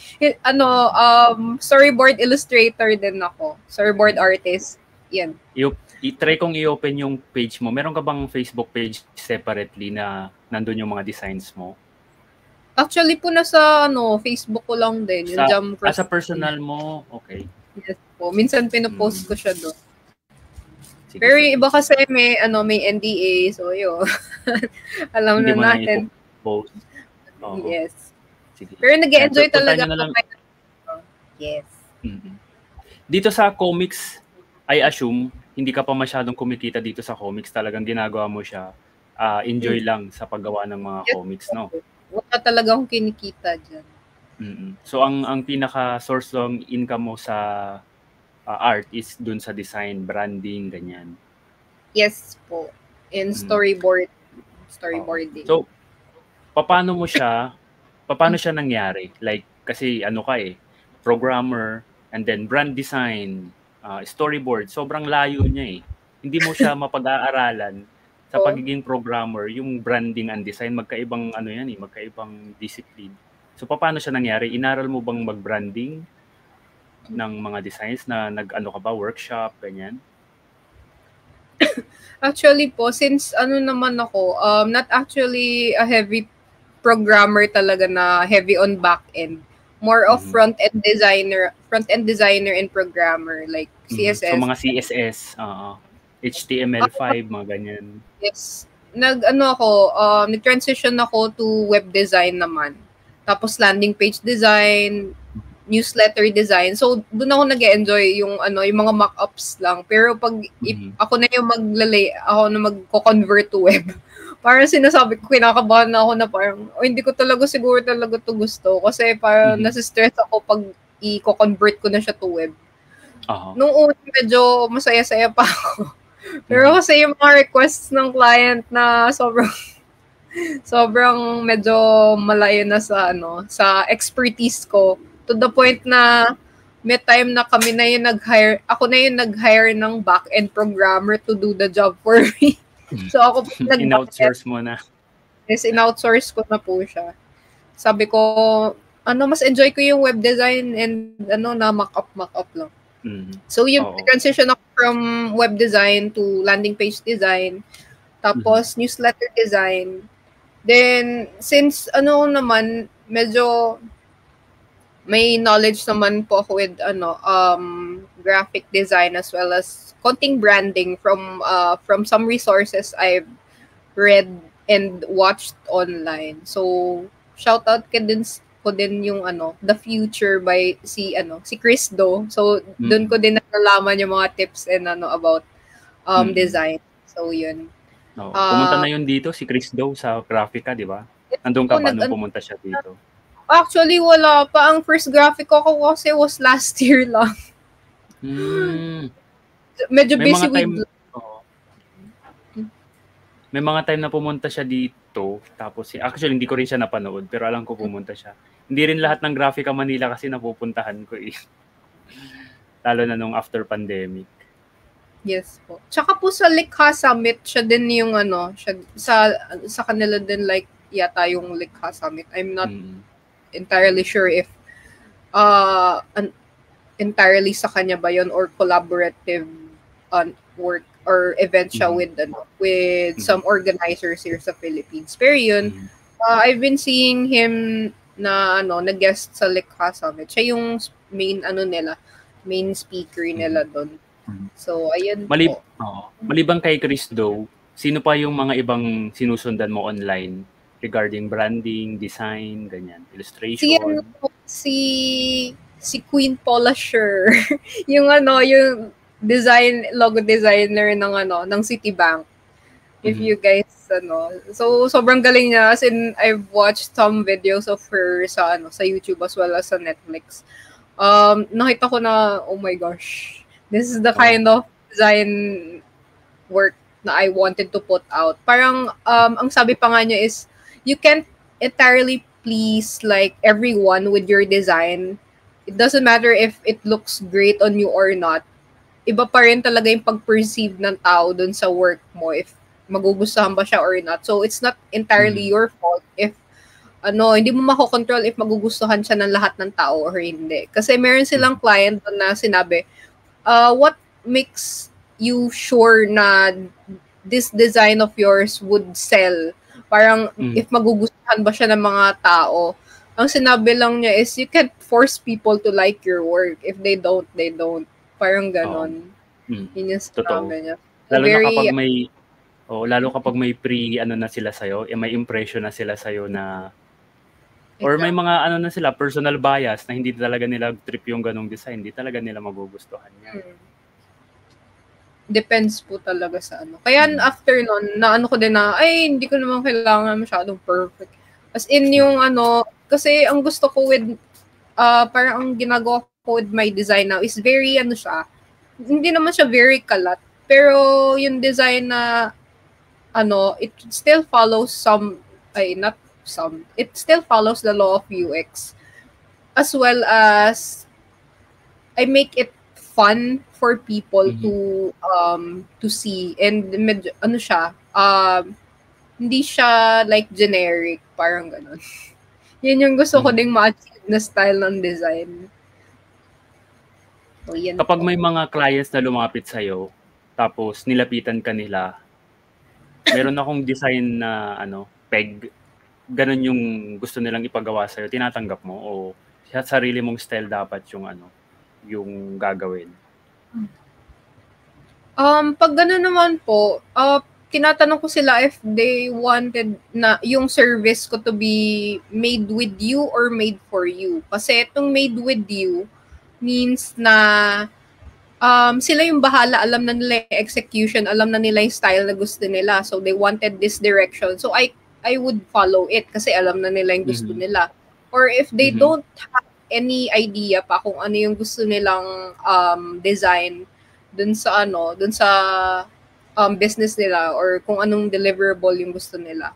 Storyboard illustrator din ako. Storyboard artist. Yan. I-try kong i-open yung page mo. Meron ka bang Facebook page separately na nandun yung mga designs mo? Actually po nasa Facebook ko lang din. Yung Jam Cross. Sa personal mo? Okay. Yes po. Minsan pinopost ko siya doon. Pero yung iba kasi may NDA. So yun. Alam hindi na natin. Post. Yes. Sige. Pero nag-enjoy talaga ako. Yes. Dito sa comics, I assume, hindi ka pa masyadong kumikita dito sa comics. Talagang ginagawa mo siya. Enjoy lang sa paggawa ng mga comics, no? Wala talaga akong kinikita dyan. So, ang pinaka-source ng income mo sa art is dun sa design, branding, ganyan. Yes po. And storyboarding. So, paano siya nangyari? Like, kasi programmer, and then brand design, storyboard, sobrang layo niya eh. Hindi mo siya mapag-aaralan sa pagiging programmer, yung branding and design, magkaibang magkaibang discipline. So, paano siya nangyari? Inaral mo bang mag-branding ng mga designs na workshop, ganyan? Actually po, since naman ako, not actually a heavy programmer talaga na heavy on back-end. More of front-end designer and programmer like CSS. So mga CSS, HTML5, mga ganyan. Yes. Nag-transition ako to web design naman. Tapos landing page design, newsletter design. So doon ako nag-enjoy yung mga mock-ups lang. Pero pag ako na yung ako na magko-convert to web. Parang sinasabi ko, kinakabahan na ako na parang, hindi ko talaga siguro talaga to gusto. Kasi parang nasistress ako pag i-convert ko na siya to web. Nung una, medyo masaya-saya pa ako. Pero kasi yung mga requests ng client na sobrang medyo malayo na sa expertise ko. To the point na may time na kami na yung ako na yung nag-hire ng back-end programmer to do the job for me. So ako po in-outsource mo na. Yes, in-outsource ko na po siya. Sabi ko, mas enjoy ko yung web design and na mock-up lang. So yung transition ako from web design to landing page design, tapos newsletter design. Then since naman medyo may knowledge naman po ako with graphic design as well as konting branding from some resources I've read and watched online. So shout out ko din yung The Future by si Chris Do. So doon ko din nalalaman yung mga tips and about design. So yun. Pumunta na yun dito si Chris Do sa Graphica, di ba? Nandun ka ba nung pumunta siya dito? Actually, wala pa. Ang first graphic ko kasi was last year lang. Medyo busy with... May mga time na pumunta siya dito. Tapos, actually, hindi ko rin siya napanood. Pero alam ko pumunta siya. Hindi rin lahat ng Graphica Manila kasi napupuntahan ko eh. Lalo na nung after pandemic. Yes po. Tsaka po sa Likha Summit, siya din yung siya, sa kanila din like yata yung Likha Summit. I'm not entirely sure if entirely sa kanya ba yun or collaborative work or event siya with some organizers here sa Philippines. Pero yun, I've been seeing him na na-guest sa Likha Summit. Siya yung main main speaker nila doon. So ayun po. Maliban kay Chris Do, sino pa yung mga ibang sinusundan mo online regarding branding, design, ganyan, illustration? Si Queen Paula Scher, yung logo designer ng Citibank. If you guys so sobrang galing niya, as in I've watched some videos of her sa YouTube as well as sa Netflix. Nakita ko na, oh my gosh, this is the kind of design work na I wanted to put out. Parang ang sabi pa nga niya is you can't entirely please like everyone with your design. It doesn't matter if it looks great on you or not. Iba pa rin talaga yung pag-perceive ng tao dun sa work mo if magugustuhan ba siya or not. So it's not entirely your fault if hindi mo makokontrol if magugustuhan siya ng lahat ng tao or hindi. Kasi meron silang client na sinabi, what makes you sure na this design of yours would sell? Parang if magugustuhan ba siya ng mga tao, ang sinabi lang niya is you can't force people to like your work. If they don't, they don't. Parang ganon. Yun yung sinabi niya. Lalo kapag may na sila sa'yo, may impression na sila sa'yo na or may mga na sila, personal bias na hindi talaga nila trip yung ganong design, hindi talaga nila magugustuhan yan. Depends po talaga sa Kaya after nun, ko din na, hindi ko naman kailangan masyadong perfect. As in yung kasi ang gusto ko with, parang ang ginagawa ko with my design now is very, hindi naman siya very kalat. Pero yung design na, it still follows it still follows the law of UX. As well as, I make it fun for people to see and medyo hindi siya like generic, parang ganun. Yun yung gusto ko ding ma-achieve na style ng design. So, kapag may mga clients na lumapit sa'yo tapos nilapitan ka nila, meron akong design na peg, ganun yung gusto nilang ipagawa sa'yo, tinatanggap mo o sarili mong style dapat yung gagawin? Pag gano'n naman po, tinatanong ko sila if they wanted na yung service ko to be made with you or made for you. Kasi itong made with you means na sila yung bahala, alam na nila yung execution, alam na nila yung style na gusto nila. So they wanted this direction. So I would follow it kasi alam na nila yung gusto nila. Or if they don't have any idea pa kung ano yung gusto nilang design dun sa business nila or kung anong deliverable yung gusto nila.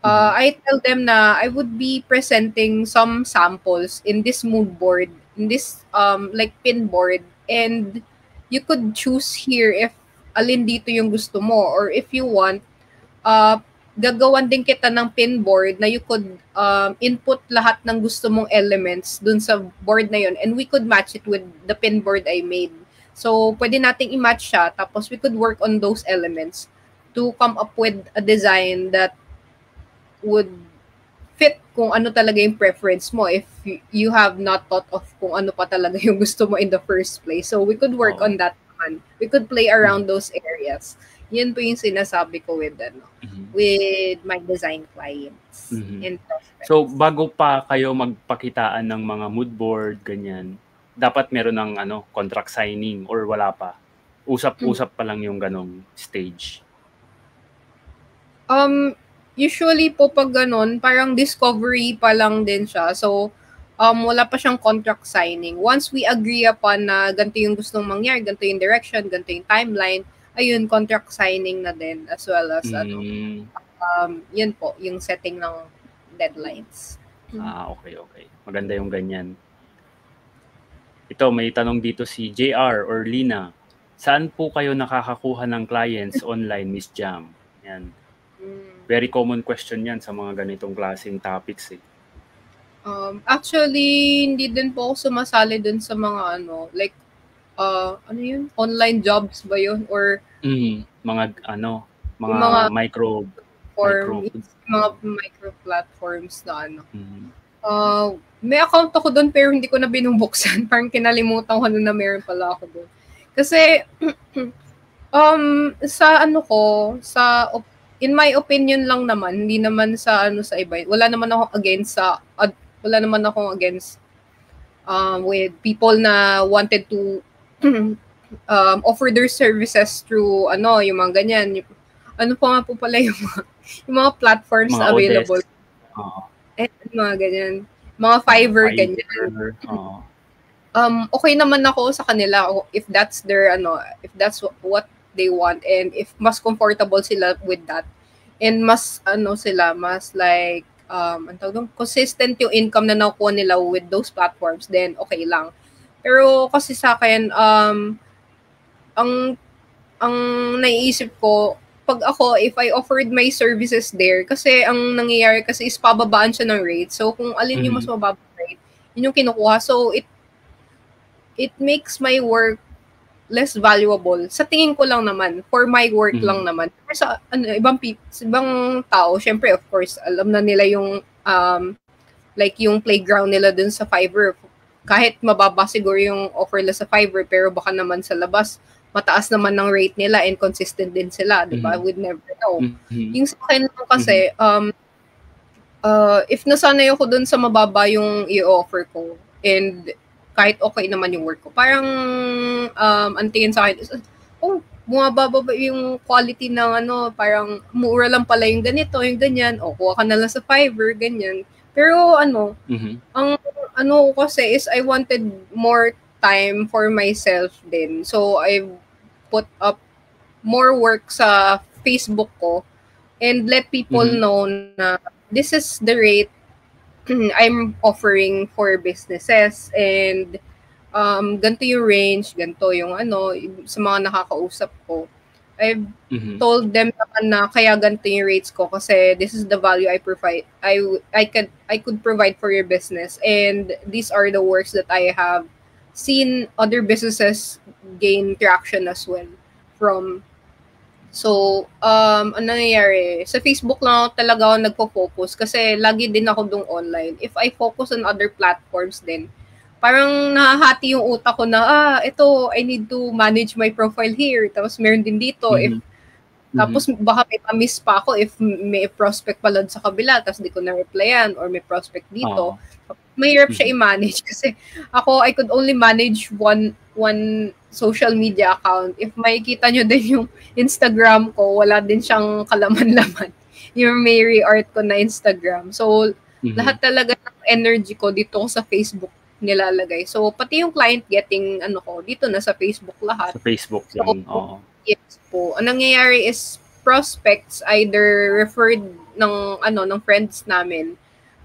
I tell them na I would be presenting some samples in this mood board in this like pinboard, and you could choose here if alin dito yung gusto mo, or if you want gagawan din kita ng pinboard na you could input lahat ng gusto mong elements dun sa board na yun, and we could match it with the pinboard I made. So pwede nating i-match siya, tapos we could work on those elements to come up with a design that would fit kung ano talaga yung preference mo if you have not thought of kung ano pa talaga yung gusto mo in the first place. So we could work on that one. We could play around those areas. Yun po yung sinasabi ko with with my design clients. And so bago pa kayo magpakitaan ng mga mood board, ganyan, dapat meron ng contract signing or wala pa? Usap-usap pa lang yung ganong stage? Usually po pag ganon, parang discovery pa lang din siya. So, wala pa siyang contract signing. Once we agree upon na ganito yung gustong mangyari, ganito yung direction, ganito yung timeline, ayun, contract signing na din, as well as yun po, yung setting ng deadlines. Okay. Maganda yung ganyan. Ito, may tanong dito si JR or Lina. Saan po kayo nakakakuha ng clients online, Miss Jam? Yan. Very common question yan sa mga ganitong klaseng topics eh. Actually, hindi din po ako sumasali dun sa mga like, ano yun? Online jobs ba yun? Or mga micro platforms na may account ako doon pero hindi ko na binubuksan. Parang kinalimutan ko na meron pala ako doon. Kasi in my opinion lang naman, hindi naman sa sa iba. Wala naman akong against with people na wanted to offer their services through yung mga ganyan. Ano pa nga po pala yung mga platforms mga available. Mga ganyan. Mga Fiverr, ganyan. Okay naman ako sa kanila if that's their if that's what they want, and if mas comfortable sila with that, and mas mas like consistent yung income na nakuha nila with those platforms, then okay lang. Pero kasi sa akin ang naiisip ko, pag ako, if I offered my services there, kasi ang nangyayari kasi is pababaan siya ng rate. So kung alin yung mas mababa rate, yun yung kinukuha. So it makes my work less valuable. Sa tingin ko lang naman, for my work lang naman. Pero sa ibang tao, syempre of course, alam na nila yung like yung playground nila dun sa Fiverr. Kahit mababa siguro yung offer nila sa Fiverr, pero baka naman sa labas mataas naman ng rate nila and consistent din sila, di ba? We'd never know. Yung sa akin kasi, if nasanay ako dun sa mababa yung i-offer ko, and kahit okay naman yung work ko, parang ang tingin sa akin is, bumababa yung quality ng parang mura lang pala yung ganito, yung ganyan, kuha ka na lang sa Fiverr, ganyan. Pero ang kasi is I wanted more time for myself din. So I put up more work sa Facebook ko and let people know na this is the rate I'm offering for businesses, and ganito yung range, ganito yung sa mga nakakausap ko. I've told them naman na kaya ganito yung rates ko kasi this is the value I provide. I could provide for your business, and these are the works that I have seen other businesses gain traction as well from. So, ano nangyayari? Sa Facebook lang ako talaga ako nagpo-focus kasi lagi din ako dong online. If I focus on other platforms din, parang nahahati yung utak ko na, ito, I need to manage my profile here. Tapos meron din dito. Tapos baka may pa-miss pa ako if may prospect pala sa kabila, tapos di ko na-replyan, or may prospect dito. Mahirap siya i-manage kasi ako, I could only manage one social media account. If makikita nyo din yung Instagram ko, wala din siyang kalaman-laman. Yung Mary Art ko na Instagram. So, lahat talaga ng energy ko dito sa Facebook nilalagay. So, pati yung client getting, dito na sa Facebook lahat. Sa Facebook yan, Yes po. Ang nangyayari is prospects either referred ng friends namin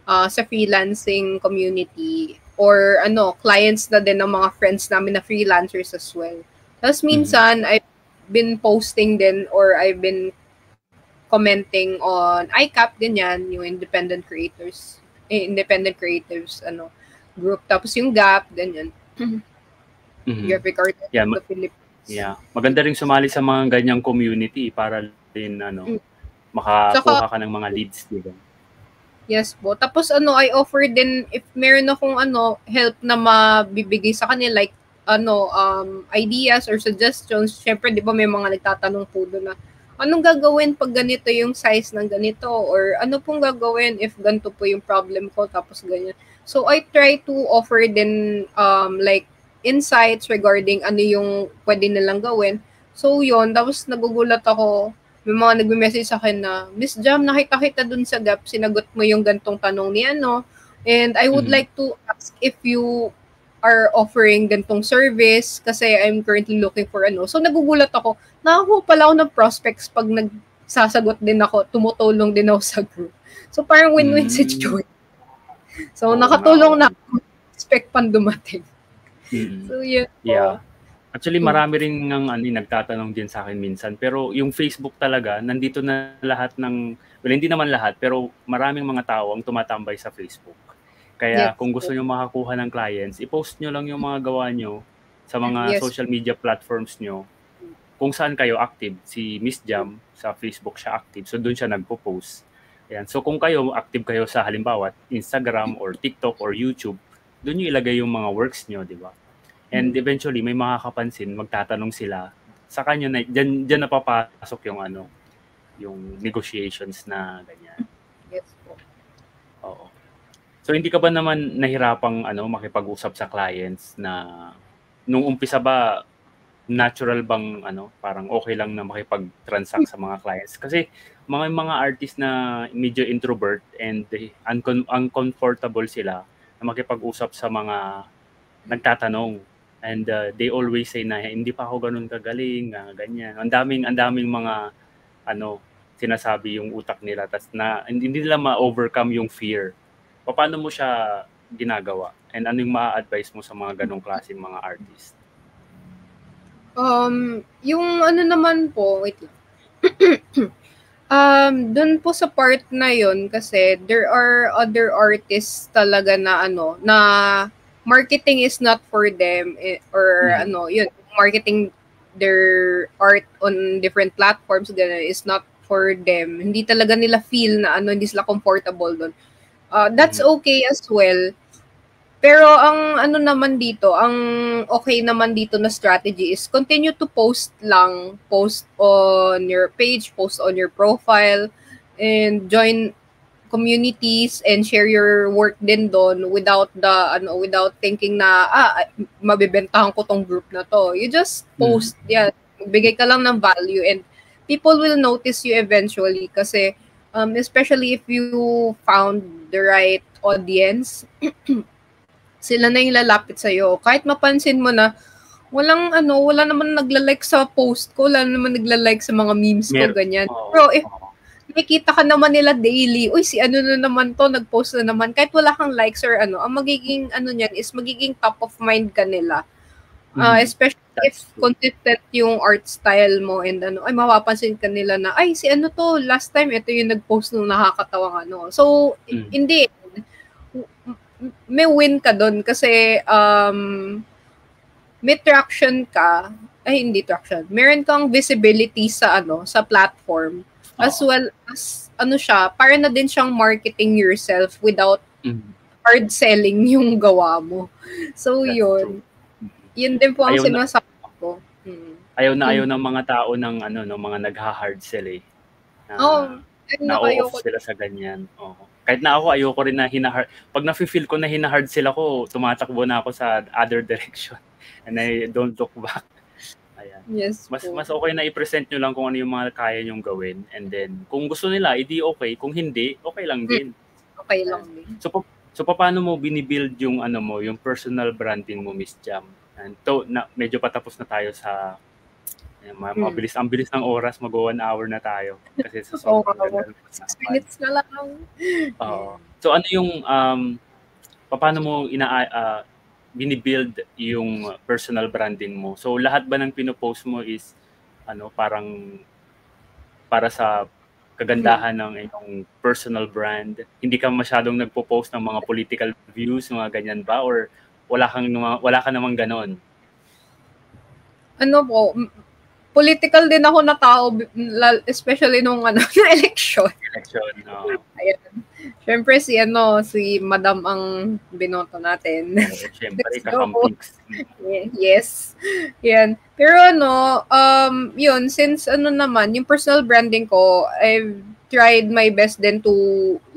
sa freelancing community, or clients na din ng mga friends namin na freelancers as well. Tapos minsan, I've been posting din or I've been commenting on ICAP, ganyan, yung independent creators group. Tapos yung GAP, ganyan. Graphic artists of the Philippines. Yeah. Maganda rin sumali sa mga ganyang community para din makakuha ka ng mga leads, di ba? Yes po. Tapos I offer din if meron akong help na mabibigay sa kanila, like ideas or suggestions. Syempre, di ba may mga nagtatanong po doon na anong gagawin pag ganito yung size ng ganito, or ano pong gagawin if ganito po yung problem ko, tapos ganyan. So I try to offer din like insights regarding ano yung pwede nilang gawin. So yun, tapos nagugulat ako, may mga nagme-message sa akin na, Miss Jam, nakita kita dun sa GAP, sinagot mo yung gantong tanong ni and I would like to ask if you are offering gantong service kasi I'm currently looking for So nagugulat ako, nakakuha pala ako ng prospects pag nagsasagot din ako, tumutulong din ako sa group. So parang win-win situation. So nakatulong na ako, expect pang dumating. So yeah. Actually, marami rin nagtatanong din sa akin minsan. Pero yung Facebook talaga, nandito na lahat ng, well, hindi naman lahat, pero maraming mga tao ang tumatambay sa Facebook. Kaya kung gusto nyo makakuha ng clients, i-post nyo lang yung mga gawa nyo sa mga social media platforms nyo. Kung saan kayo active. Si Miss Jam, sa Facebook siya active. So doon siya nagpo-post. Ayan. So kung kayo, active kayo sa halimbawa, Instagram or TikTok or YouTube, doon nyo ilagay yung mga works nyo, di ba? And eventually, may makakapansin, magtatanong sila. Sa kanya, dyan napapasok yung yung negotiations na ganyan. Yes po. Oo. So, hindi ka ba naman nahirapang makipag-usap sa clients na nung umpisa ba, natural bang parang okay lang na makipag-transact sa mga clients? Kasi mga artist na medyo introvert and uncomfortable sila na makipag-usap sa mga nagtatanong. And they always say na hindi pa ako ganun kagaling, ganyan. Ang daming mga sinasabi yung utak nila, tas na hindi nila ma-overcome yung fear. Paano mo siya ginagawa? And ano yung ma-advise mo sa mga ganung klaseng mga artist? Yung naman po, wait lang. Dun po sa part na yun, kasi there are other artists talaga na na marketing is not for them, or yun, marketing their art on different platforms is not for them. Hindi talaga nila feel na hindi sila comfortable doon. That's okay as well. Pero ang naman dito, ang okay naman dito na strategy is continue to post on your page, post on your profile, and join communities and share your work din doon without without thinking na mabebentahan ko tong group na to. You just post, bigay ka lang ng value and people will notice you eventually kasi especially if you found the right audience, sila na yung lalapit sa iyo. Kahit mapansin mo na wala naman nagla-like sa post ko, wala naman nagla-like sa mga memes ko, ganyan. Pero if nakikita ka naman nila daily, uy, si na naman to, nag-post na naman, kahit wala kang likes or ang magiging niyan is magiging top of mind ka nila. Especially if consistent yung art style mo and ay mapapansin ka nila na, ay, si to, last time, ito yung nag-post nung nakakatawang So, hindi, may win ka doon kasi may traction ka, hindi traction, meron kang visibility sa sa platform, as well as siya, para na din siyang marketing yourself without hard selling yung gawa mo. So yun din po ang sinasabi ko. Ayaw ng mga tao ng mga nagha-hard sell na-off sila sa ganyan. Kahit na ako, ayoko rin na pag nafe-feel ko na hina-hard sila ko, tumatakbo na ako sa other direction and I don't look back. Ayan. Yes. Mas okay na i-present nyo lang kung ano yung mga kaya nyong gawin, and then kung gusto nila, edi okay. Kung hindi, okay lang din. Okay lang din. So paano mo binibuild yung yung personal branding mo, Miss Jam? And medyo patapos na tayo sa mabilis. Ang bilis ng oras, mag 1 hour na tayo kasi sa sobrang 6 minutes na lang. So ano yung paano mo binibuild yung personal branding mo? So lahat ba ng pinopost mo is parang para sa kagandahan ng iyong personal brand? Hindi ka masyadong nagpo-post ng mga political views, mga ganyan ba, or wala ka namang ganon? Political din ako na tao, especially nung election. Ayan. Syempre si Madam ang binoto natin. Syempre kakampiks. Yes. Yan. Pero yun, since naman, yung personal branding ko, I've tried my best din to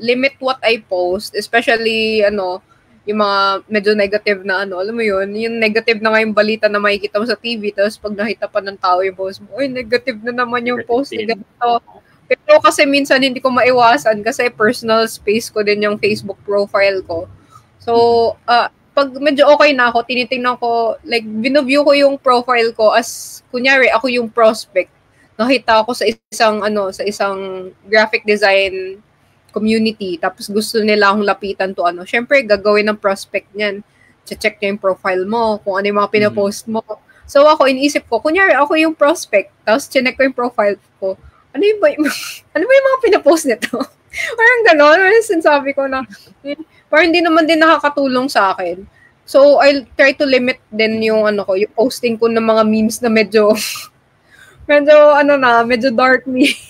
limit what I post, especially yung mga medyo negative na alam mo yun, yung negative na nga yung balita na makikita mo sa TV, tapos pag nakita pa ng tao yung post mo, negative na naman yung post ni ganito. Pero kasi minsan hindi ko maiwasan kasi personal space ko din yung Facebook profile ko. So, pag medyo okay na ako, tinitingnan ko, like, binuview ko yung profile ko as, kunyari, ako yung prospect. Nakita ako sa isang graphic design community, tapos gusto nila akong lapitan to syempre gagawin ng prospect niyan, check niya yung profile mo, kung ano yung mga pinopost mo. So ako, iniisip ko, kunyari ako yung prospect, tapos check ko yung profile ko, ano ba yung mga pinopost nito? Parang gano'n, sinasabi ko na, parang hindi naman din nakakatulong sa akin. So I'll try to limit din yung yung posting ko ng mga memes na medyo dark memes.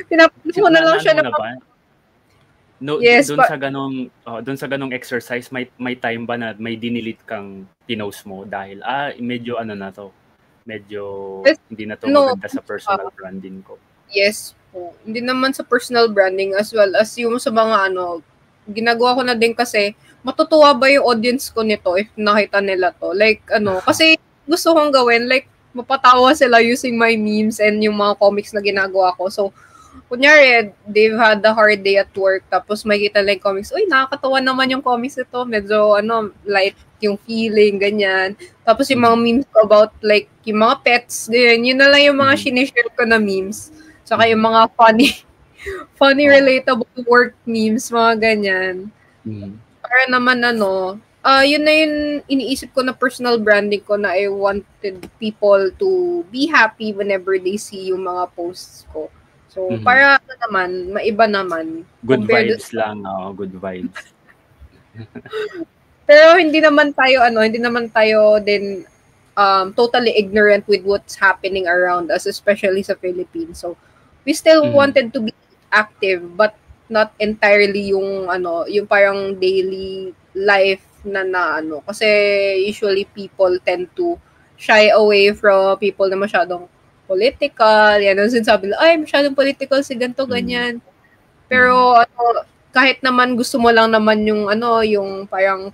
Pinapost ko na lang siya na Yes, doon sa ganong exercise, may time ba na may dinilit kang pinost mo dahil medyo medyo hindi na to maganda sa personal branding ko? Yes po. Hindi naman sa personal branding, as well as yung sa mga ginagawa ko na din kasi matutuwa ba yung audience ko nito if nakita nila to? Like kasi gusto kong gawin, like mapatawa sila using my memes and yung mga comics na ginagawa ko. So, kunyari, they've had a hard day at work, tapos makikita lang yung comics, uy, nakakatawa naman yung comics ito, medyo, light yung feeling, ganyan. Tapos yung mga memes ko about, like, yung mga pets, ganyan, yun na lang yung mga sinishare ko na memes. Saka yung mga funny relatable work memes, mga ganyan. Para naman, yun na yung iniisip ko na personal branding ko, na I wanted people to be happy whenever they see yung mga posts ko. So, para naman, maiba naman. Good vibes lang, good vibes. Pero hindi naman tayo din totally ignorant with what's happening around us, especially sa Philippines. So, we still wanted to be active, but not entirely yung parang daily life na kasi usually people tend to shy away from people na masyadong political, yan ang sinasabi nila, ay masyadong political si ganito, ganyan. Pero kahit naman gusto mo lang naman yung yung parang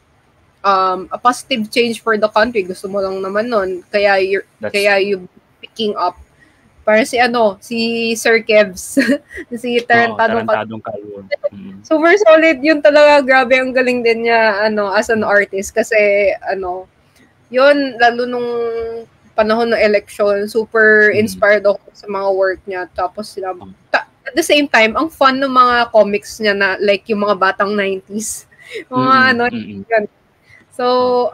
a positive change for the country, gusto mo lang naman nun, kaya you picking up para si Sir Kevs, si Tarantadong Kalwo. Super solid yun talaga, grabe, ang galing din niya as an artist kasi yun, lalo nung panahon ng election, super inspired ako sa mga work niya. Tapos at the same time, ang fun ng mga comics niya na like yung mga batang 90s. Mga yun. So,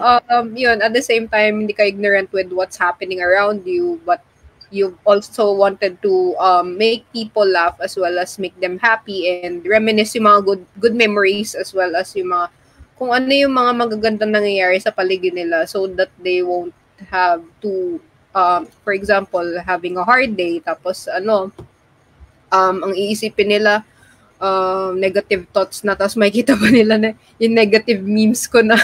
yun, at the same time, hindi ka ignorant with what's happening around you, but you also wanted to make people laugh as well as make them happy and reminisce yung mga good memories as well as yung mga kung ano yung mga magagandang nangyayari sa paligid nila, so that they won't have to for example, having a hard day, tapos ang iisipin nila negative thoughts na, tapos makikita pa nila na yung negative memes ko na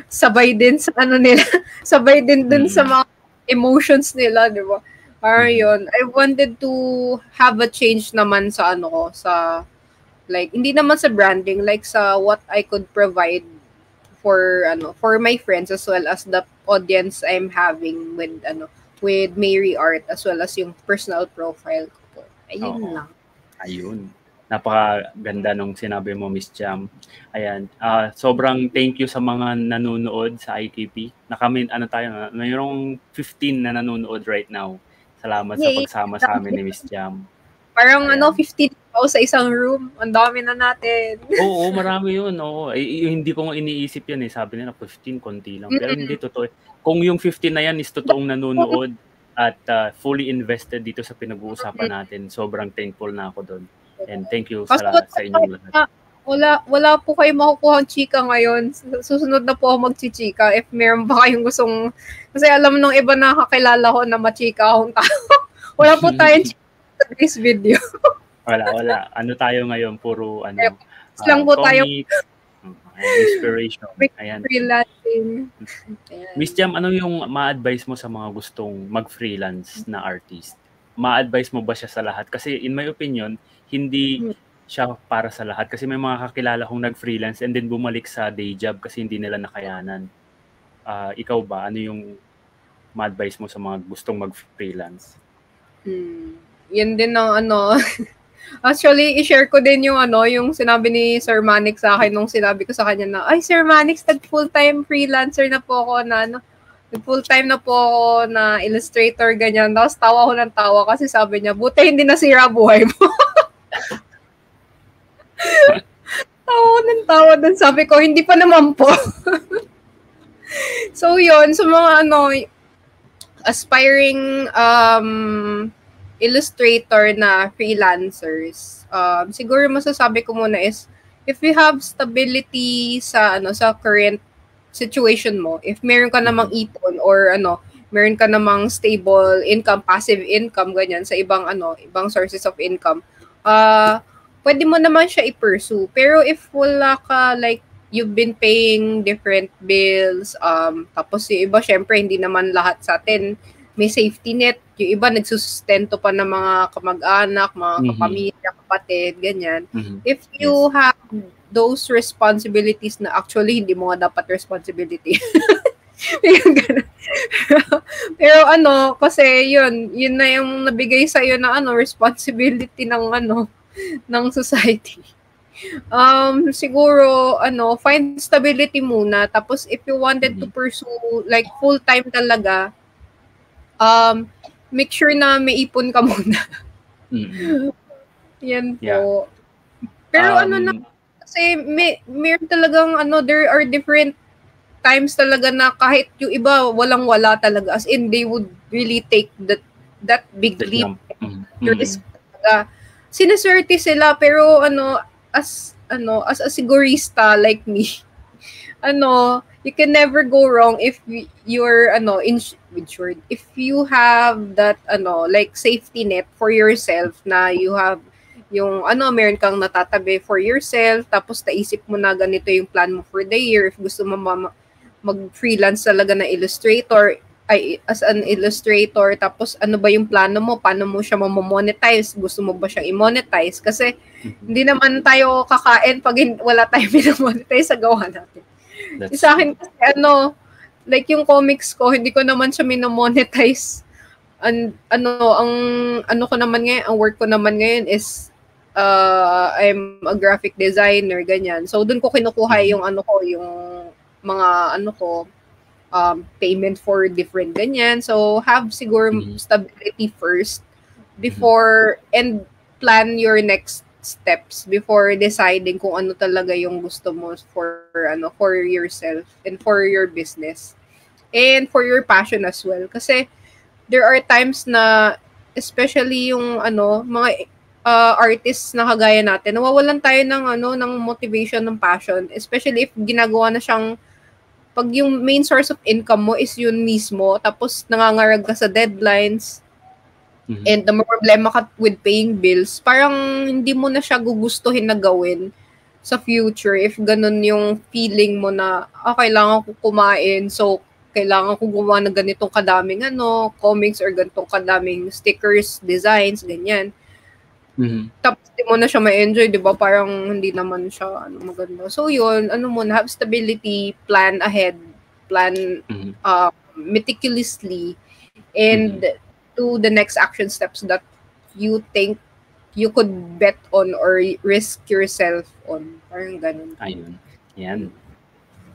sabay din sa nila, sabay din dun sa mga emotions nila, di ba? Yun, I wanted to have a change naman sa sa like hindi naman sa branding, like sa what I could provide for my friends as well as the audience I'm having with Mary Art, as well as yung personal profile ko po. Ayun lang. Ayun. Napakaganda nung sinabi mo, Miss Jam. Ayan. Sobrang thank you sa mga nanonood sa ITP. Mayroong 15 na nanonood right now. Salamat sa pagsama sa amin ni Miss Jam. Parang 15 tao sa isang room. Ang dami na natin. Oo, marami yun. Oo. Hindi ko nga iniisip yan eh. Sabi nila 15, konti lang. Pero hindi totoo. Kung yung 15 na yan is totoong nanonood at fully invested dito sa pinag-uusapan natin, sobrang thankful na ako doon. And thank you sa inyong lahat. Wala po kayo makukuha ang chika ngayon. Susunod na po ako magchichika if meron pa kayong gustong... Kasi alam nung iba na kakilala ko na machika akong tao. Wala po tayong chika sa this video. Wala. Ano tayo ngayon? Puro lang po tayo. Inspiration. Ayan. Freelancing. Miss Jam, ano yung ma-advise mo sa mga gustong mag-freelance na artist? Ma-advise mo ba siya sa lahat? Kasi in my opinion, hindi siya para sa lahat. Kasi may mga kakilala kong nag-freelance and then bumalik sa day job kasi hindi nila nakayanan. Ikaw ba? Ano yung ma-advise mo sa mga gustong mag-freelance? Yan din ang Actually, i-share ko din yung yung sinabi ni Sir Manix sa akin nung sinabi ko sa kanya na, ay, Sir Manix, nag-full-time freelancer na po ako na nag-full-time na po ako na illustrator, ganyan. Tapos tawa ko ng tawa kasi sabi niya, buti hindi nasira buhay mo. Tawa ko ng tawa dun. Sabi ko, hindi pa naman po. So, yun. Sa mga aspiring illustrator na freelancers, siguro masasabi ko muna is, if you have stability sa current situation mo, if meron ka namang ipon or meron ka namang stable income, passive income, ganyan, sa ibang sources of income, pwede mo naman siya i-pursue. Pero if wala ka, like, you've been paying different bills, tapos yung iba, syempre, hindi naman lahat sa atin may safety net. Yung iba, nagsusustento pa ng mga kamag-anak, mga kapamilya, kapatid, ganyan. If you have those responsibilities na actually, hindi mo nga dapat responsibility. Pero kasi yun na yung nabigay sa'yo na responsibility ng society. Siguro, find stability muna. Tapos, if you wanted to pursue, like, full-time talaga, make sure na may ipon ka muna. Yan po. Yeah. Pero kasi meron talagang, there are different times talaga na kahit yung iba, walang-wala talaga. As in, they would really take that big leap. Sinaswerte sila, pero as a sigurista like me, you can never go wrong if you're insured. If you have that like safety net for yourself, na you have yung meron kang natatabi for yourself, tapos naisip mo na ganito yung plan mo for the year. If gusto mo mag-freelance talaga na illustrator, as an illustrator, tapos ano ba yung plano mo? Paano mo siya ma-monetize? Gusto mo ba siyang i-monetize? Kasi hindi naman tayo kakain pag wala tayong i-monetize sa gawa natin. Sa akin kasi like yung comics ko, hindi ko naman siya minomonetize. Ang ko naman ngayon, ang work ko naman ngayon is I'm a graphic designer, ganyan. So doon ko kinukuha yung yung mga payment for different ganyan. So have siguro stability first before and plan your next steps before deciding kung ano talaga yung gusto mo for yourself and for your business and for your passion as well. Kasi there are times na especially yung mga artists na kagaya natin, nawawalan tayo ng motivation, ng passion, especially if ginagawa na siyang pag yung main source of income mo is yun mismo, tapos nangangarag ka sa deadlines. And the problema ka with paying bills, parang hindi mo na siya gugustuhin na gawin sa future if ganun yung feeling mo na kailangan ko kumain, so kailangan ko gumawa ng ganitong kadaming comics or ganitong kadaming stickers, designs, ganyan. Tapos di mo na siya ma-enjoy, di ba? Parang hindi naman siya maganda. So yun, muna, have stability, plan ahead, plan meticulously, and to the next action steps that you think you could bet on or risk yourself on. Parang ganun. Ayun. Yan.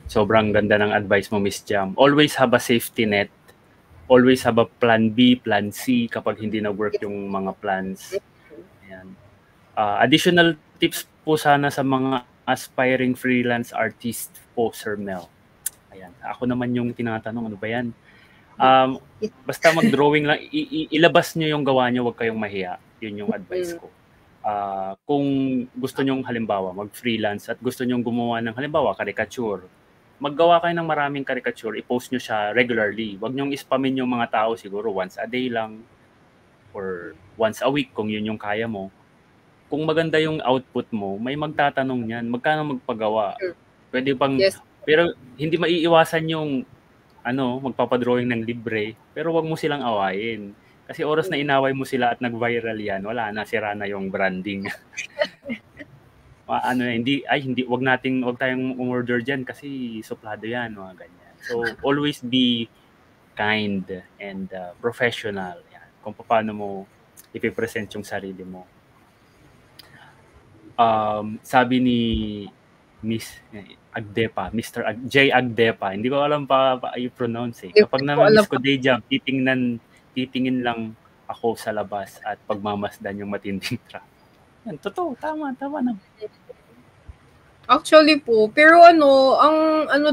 Sobrang ganda ng advice mo, Miss Jam. Always have a safety net. Always have a plan B, plan C kapag hindi na work yung mga plans. Yan. Additional tips po sana sa mga aspiring freelance artist po, Sir Mel. Ayan. Ako naman yung tinatanong, ano ba yan? Basta mag-drawing lang, ilabas nyo yung gawa nyo, huwag kayong mahiya. Yun yung advice ko. Kung gusto nyong halimbawa mag-freelance at gusto nyong gumawa ng halimbawa caricature, maggawa kayo ng maraming caricature, i-post nyo siya regularly. Huwag nyong ispamin yung mga tao siguro once a day lang or once a week kung yun yung kaya mo. Kung maganda yung output mo, may magtatanong niyan, magkano magpagawa? Pwede pang, pero hindi maiiwasan yung magpapadrawing ng libre, pero wag mo silang awayin. Kasi oras na inaway mo sila at nag-viral yan, wala na, sira na yung branding. Wag tayong umorder diyan kasi suplado yan, mga ganyan. So always be kind and professional yan. Kung paano mo ipipresent yung sarili mo. Sabi ni Miss Agdepa, Mr. J. Agdepa, hindi ko alam pa i-pronounce eh. Kapag na-miss ko day job, titingin lang ako sa labas at pagmamasdan yung matinding traffic. Yan, totoo, tama na. Actually po, pero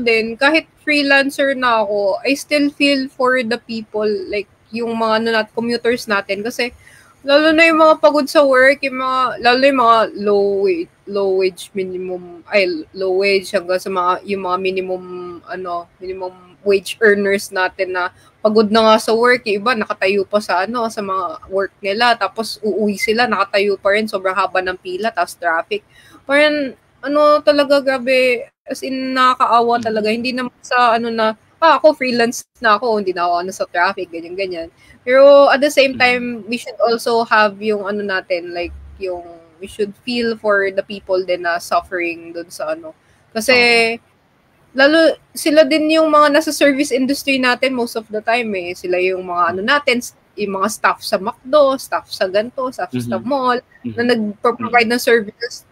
din, kahit freelancer na ako, I still feel for the people, like yung mga commuters natin, kasi lalo na yung mga pagod sa work, lalo na yung mga low wage hanggang sa yung mga minimum wage earners natin na pagod na nga sa work, yung iba nakatayo pa sa mga work nila, tapos uuwi sila nakatayo pa rin, sobrang haba ng pila, tapos traffic. Parang talaga grabe, as in nakakaawa talaga, hindi naman sa ako freelance na ako, hindi na ako sa traffic, ganyan. Pero at the same time, we should also have yung natin, like yung we should feel for the people din na suffering dun sa kasi lalo sila din yung mga nasa service industry natin most of the time eh. Sila yung mga natin, yung mga staff sa McDo, staff sa ganito, staff sa mall, na nag-provide ng services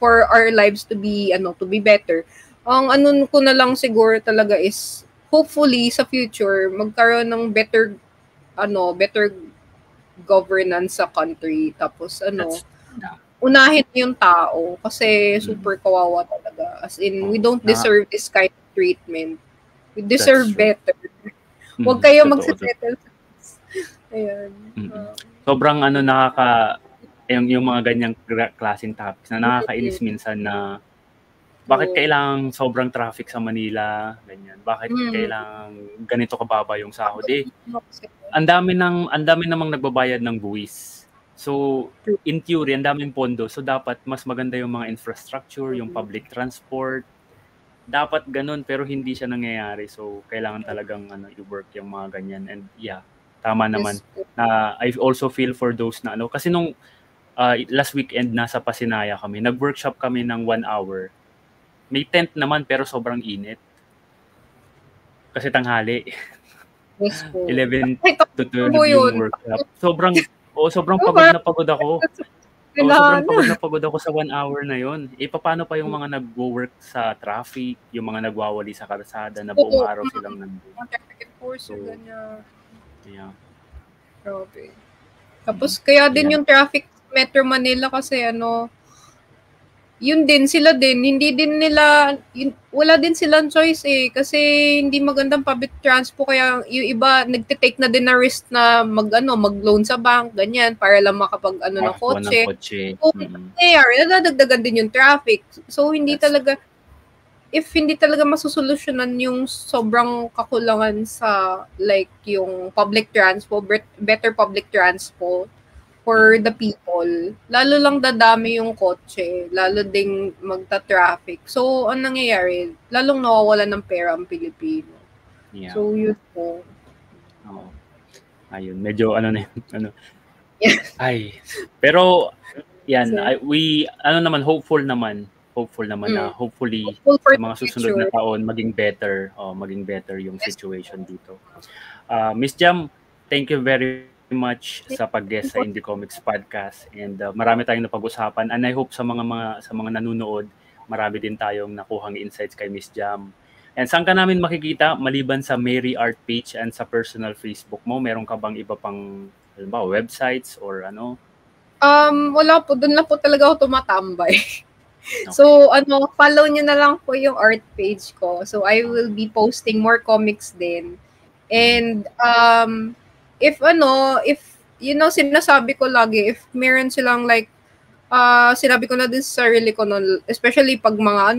for our lives to be better. Ang ko na lang siguro talaga is hopefully sa future magkaroon ng better governance sa country, tapos unahin yung tao kasi super kawawa talaga, as in we don't deserve this kind of treatment, we deserve better. Huwag kayo magsettle. Ayan. Sobrang yung mga ganyang klaseng topics na nakakainis minsan, na bakit kailangang sobrang traffic sa Manila, ganyan, bakit kailangang ganito kababa yung sahod ang dami namang nagbabayad ng buwis. So, in theory, ang daming pondo. So, dapat mas maganda yung mga infrastructure, yung public transport. Dapat ganun, pero hindi siya nangyayari. So, kailangan talagang i-work yung mga ganyan. And yeah, tama naman. I also feel for those na kasi nung last weekend, nasa Pasinaya kami. Nag-workshop kami ng 1 hour. May tent naman, pero sobrang init. Kasi tanghali. 11 to 12 yung workshop. Sobrang pagod na pagod ako. Sobrang pagod ako sa 1 hour na yon. Paano pa yung mga nagwo-work sa traffic, yung mga nagwawali sa kalsada na buong araw silang nandun. Yeah. Grabe. Tapos kaya din yung traffic Metro Manila kasi yun din, sila din, hindi din nila, wala din silang choice kasi hindi magandang public transport, kaya yung iba nagtitake na din na risk na mag-loan sa bank, ganyan, para lang makapag ng kotse. So, nadadagdagan din yung traffic. So, if hindi talaga masusolusyonan yung sobrang kakulangan sa like yung public transport, better public transport for the people, lalo lang dadami yung kotse, lalo ding magta-traffic. So, ang nangyayari, lalong nawawalan ng pera ang Pilipino. Yeah. So, yun po. Ayun, medyo Ay, pero yan, hopeful naman na hopefully sa mga susunod na taon maging better yung situation dito. Miss Jam, thank you very much sa pag-guest sa Indie Comics Podcast, and marami tayong napag-usapan, and I hope sa mga nanonood, marami din tayong nakuhang insights kay Miss Jam. And saan ka namin makikita maliban sa Mary Art page and sa personal Facebook mo? Meron ka bang iba pang websites or Wala po. Doon lang po talaga ako tumatambay. Okay. So, follow nyo na lang po yung art page ko. So, I will be posting more comics din. And, if, sinasabi ko lagi, if meron silang like, sinabi ko na din sa sarili ko noon, especially pag mga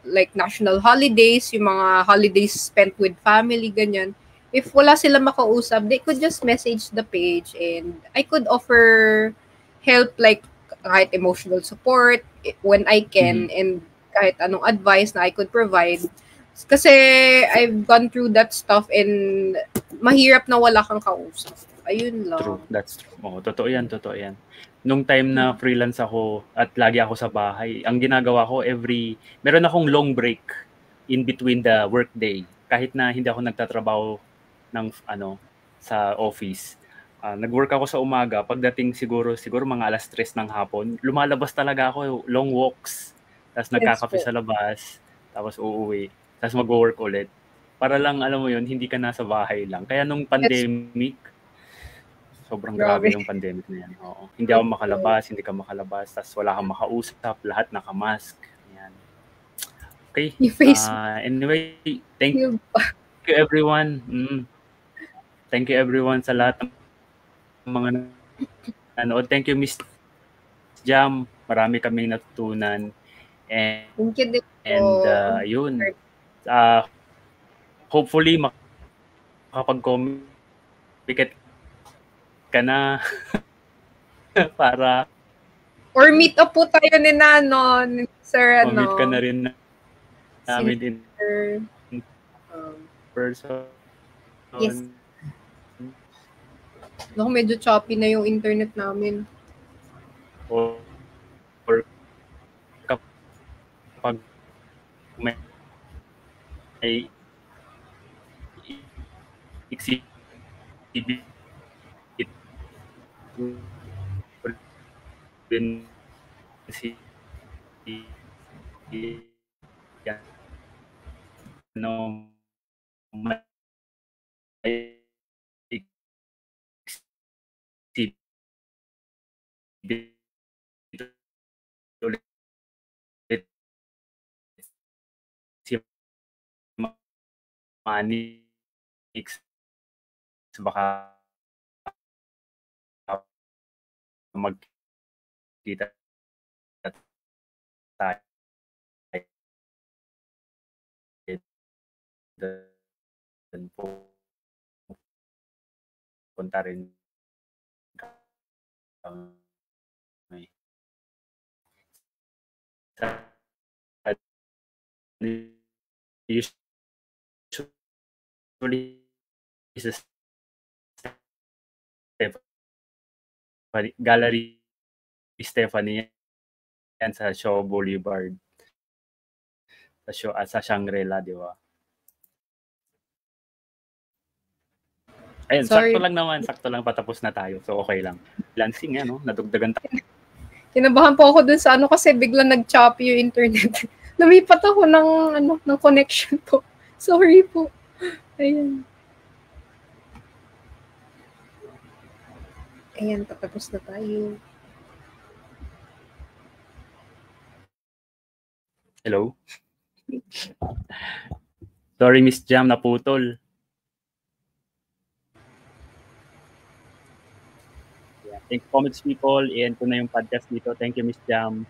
like national holidays, yung mga holidays spent with family, ganyan. If wala sila makausap, they could just message the page and I could offer help like kahit emotional support when I can and kahit anong advice na I could provide. Kasi I've gone through that stuff and mahirap na wala kang kausap. Ayun lang. True, that's true. Oo, totoo yan. Nung time na freelance ako at lagi ako sa bahay, ang ginagawa ko meron akong long break in between the workday. Kahit na hindi ako nagtatrabaho ng sa office. Nag-work ako sa umaga, pagdating siguro mga 3:00 ng hapon, lumalabas talaga ako, long walks. Tapos nagkakape sa labas, tapos uuwi, tapos mag-work ulit. Para lang, alam mo yun, hindi ka nasa bahay lang. Kaya nung pandemic, sobrang grabe yung pandemic na yan. Oo. Hindi ako makalabas, hindi ka makalabas, tapos wala kang makausap, lahat naka-mask. Yan. Okay. Anyway, thank you everyone. Thank you everyone sa lahat ng mga nanood. Thank you Miss Jam. Marami kaming natutunan. Thank you din po. And yun. Hopefully makapag-communicate ka na para or meet up po tayo ni Sir meet ka na rin namin in person. Yes. Medyo choppy na yung internet namin. Or kapag may exhibit din si may ulit si Manix, baka magkita tayo doon po punta rin kami usually sa Gallery Stephanie yan sa Shaw Boulevard sa Shangri-La, di ba? Ayun, sakto lang patapos na tayo. So okay lang. Lansing nadugdagan tayo. Kinabahan po ako dun sa kasi biglang nag-choppy yung internet. Lumipat ako ng connection po. Sorry po. Ayan. Ayan, patapos na tayo. Hello? Sorry, Miss Jam, naputol. Yeah. Thank you, comics people. And ito na yung podcast dito. Thank you, Miss Jam.